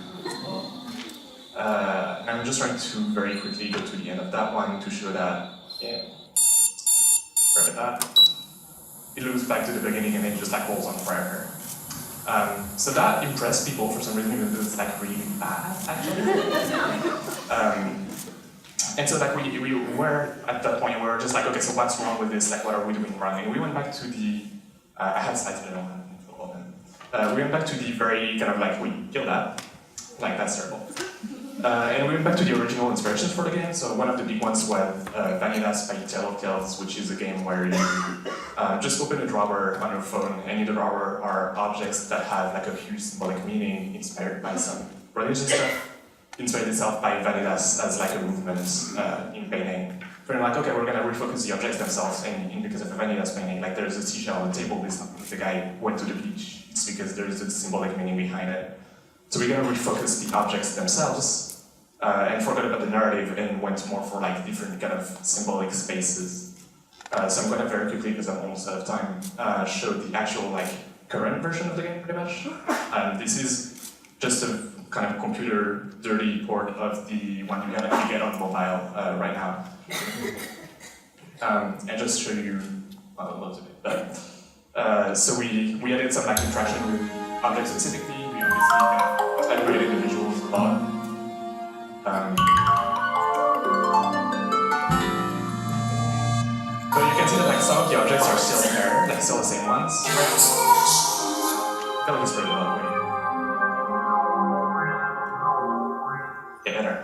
And I'm just trying to very quickly go to the end of that one to show that, yeah, sorry about that. It loops back to the beginning and then just like rolls on forever. So that impressed people for some reason, even though it's like really bad, actually. And so like we were at that point, we were just like, okay, so what's wrong with this? Like, what are we doing wrong? And we went back to the, I had slides, but I don't have them for all of them. We went back to the very kind of like, we killed that. Like, that's terrible. And we went back to the original inspirations for the game. So one of the big ones was Vignettes by Tale of Tales, which is a game where you just open a drawer on your phone, and in the drawer are objects that have like a huge symbolic meaning inspired by some religious stuff. Inspired itself by Vignettes as like a movement in painting. We're like, okay, we're gonna refocus the objects themselves, and because of the Vignettes painting, like there's a seashell on the table, it's not because the guy went to the beach, it's because there's a symbolic meaning behind it. So we're gonna refocus the objects themselves, and forgot about the narrative and went more for like different kind of symbolic spaces. So I'm gonna very quickly, because I'm almost out of time, show the actual like current version of the game pretty much. This is just a kind of computer dirty port of the one you can actually get on mobile right now. And just show you loads of it. But, so we added some like interaction with objects specifically. We obviously upgraded the visuals a lot. So you can see that like some of the objects are still there, like still the same ones. I feel like it's pretty low. Better.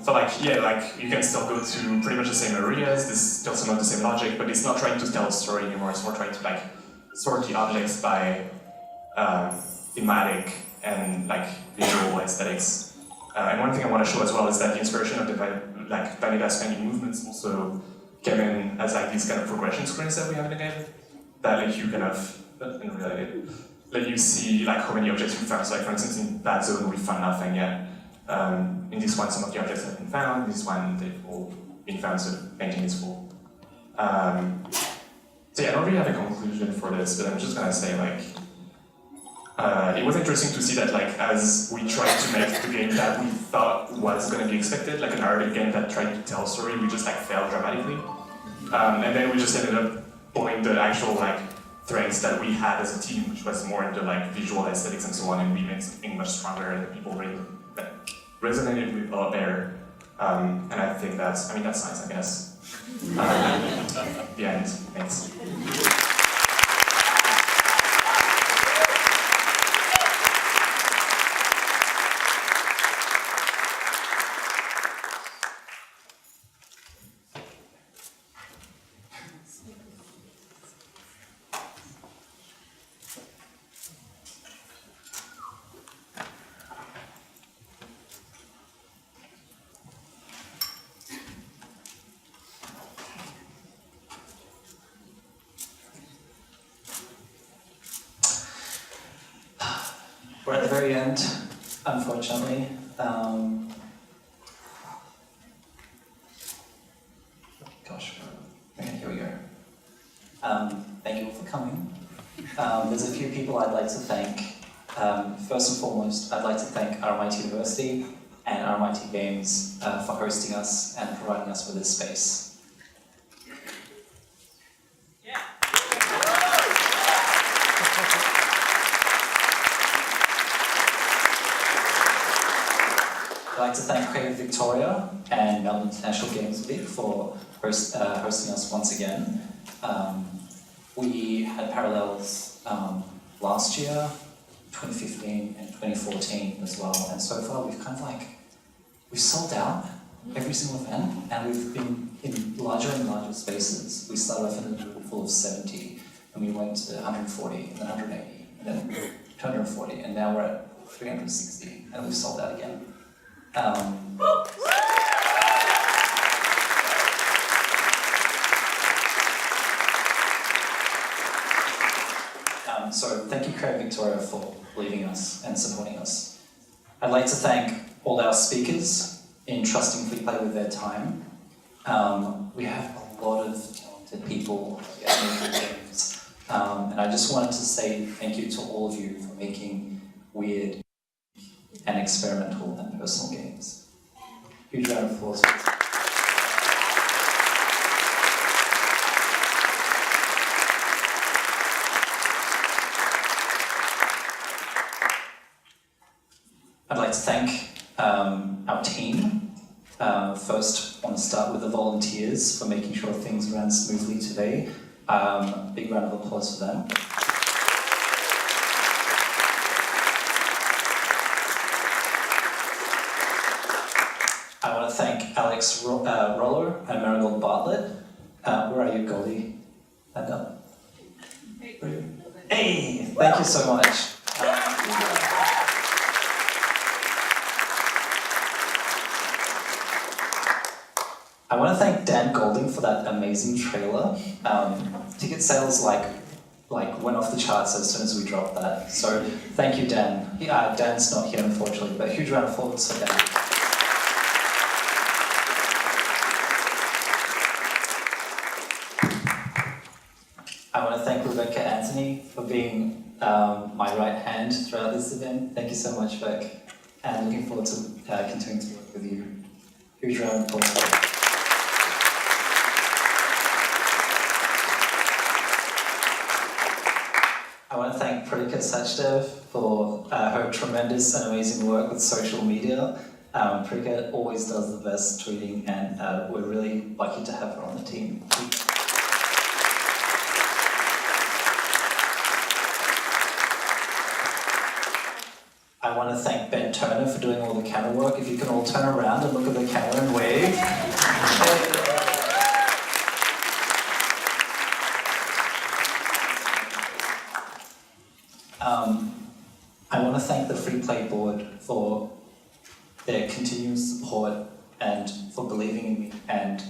So like, yeah, like you can still go to pretty much the same areas, there's still some of the same logic, but it's not trying to tell a story anymore, it's more trying to like sort the objects by thematic and like visual aesthetics. And one thing I want to show as well is that the inspiration of the like vanilla spending movements also came in as like these kind of progression screens that we have in the game that let you kind of, let you see like how many objects you found. So like for instance in that zone we found nothing yet. In this one, some of the objects have been found. This one, they've all been found, so the painting is full. So yeah, I don't really have a conclusion for this, but I'm just gonna say like, it was interesting to see that like as we tried to make the game that we thought was gonna be expected, like a narrative game that tried to tell a story, we just like failed dramatically. And then we just ended up pulling the actual like threads that we had as a team, which was more into like visual aesthetics and so on, and we made something much stronger and people really resonated with a lot better, and I think that's nice, I guess. The end, thanks. We're at the very end, unfortunately. Gosh, okay, here we go. Thank you all for coming. There's a few people I'd like to thank. First and foremost, I'd like to thank RMIT University and RMIT Games for hosting us and providing us with this space. I'd like to thank Creative Victoria and Melbourne International Games for hosting us once again. We had Parallels last year, 2015 and 2014 as well, and so far we've sold out every single event, and we've been in larger and larger spaces. We started off in a room full of 70, and we went to 140, and then 180, and then 240, and now we're at 360, and we've sold out again. So thank you, Creative Victoria, for believing us and supporting us. I'd like to thank all our speakers in trusting Freeplay with their time. We have a lot of talented people making games, and I just wanted to say thank you to all of you for making weird and experimental and personal games. Huge round of applause. I'd like to thank our team. First, I want to start with the volunteers for making sure things ran smoothly today. Big round of applause for them. I want to thank Alex Roller and Marigold Bartlett. Where are you, Goldie? Hand up. Hey, thank you so much. I want to thank Dan Golding for that amazing trailer. Ticket sales went off the charts as soon as we dropped that. So thank you, Dan. Dan's not here, unfortunately, but a huge round of applause for Dan. I want to thank Rebecca Anthony for being my right hand throughout this event. Thank you so much, Beck, and looking forward to continuing to work with you. Huge round of applause. I want to thank Pritika Sachdev for her tremendous and amazing work with social media. Pritika always does the best tweeting, and we're really lucky to have her on the team. I want to thank Ben Turner for doing all the camera work. If you can all turn around and look at the camera and wave. I want to thank the Freeplay board for their continuous support and for believing in me and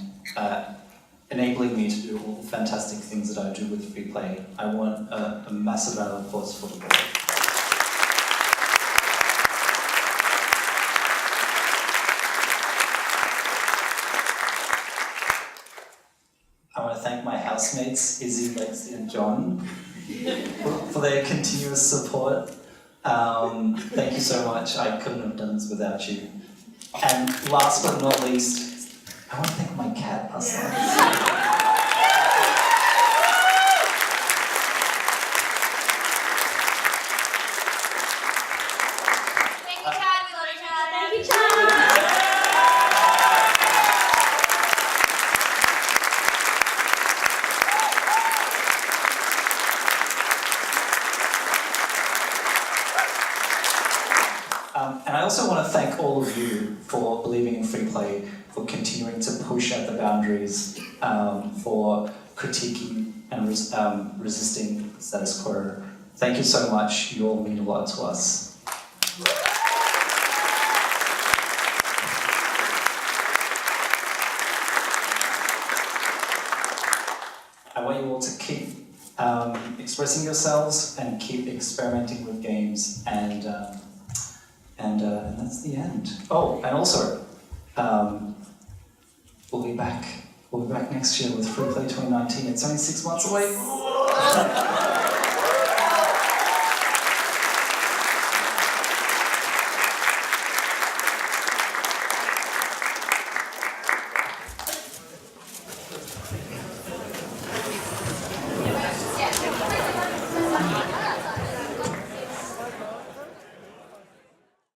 enabling me to do all the fantastic things that I do with Freeplay. I want a massive round of applause for the board. I want to thank my housemates, Izzy, Lexi, and John, for their continuous support. Thank you so much. I couldn't have done this without you. And last but not least, I want to thank my cat, Aslan. Thank you, Chad. We love you, Chad. Thank you, Chad. And I also want to thank all of you for believing in Freeplay, for continuing to push at the boundaries, for critiquing and resisting the status quo. Thank you so much. You all mean a lot to us. I want you all to keep expressing yourselves and keep experimenting with games, and that's the end. Oh, and also, we'll be back next year with Freeplay 2019. It's only 6 months away.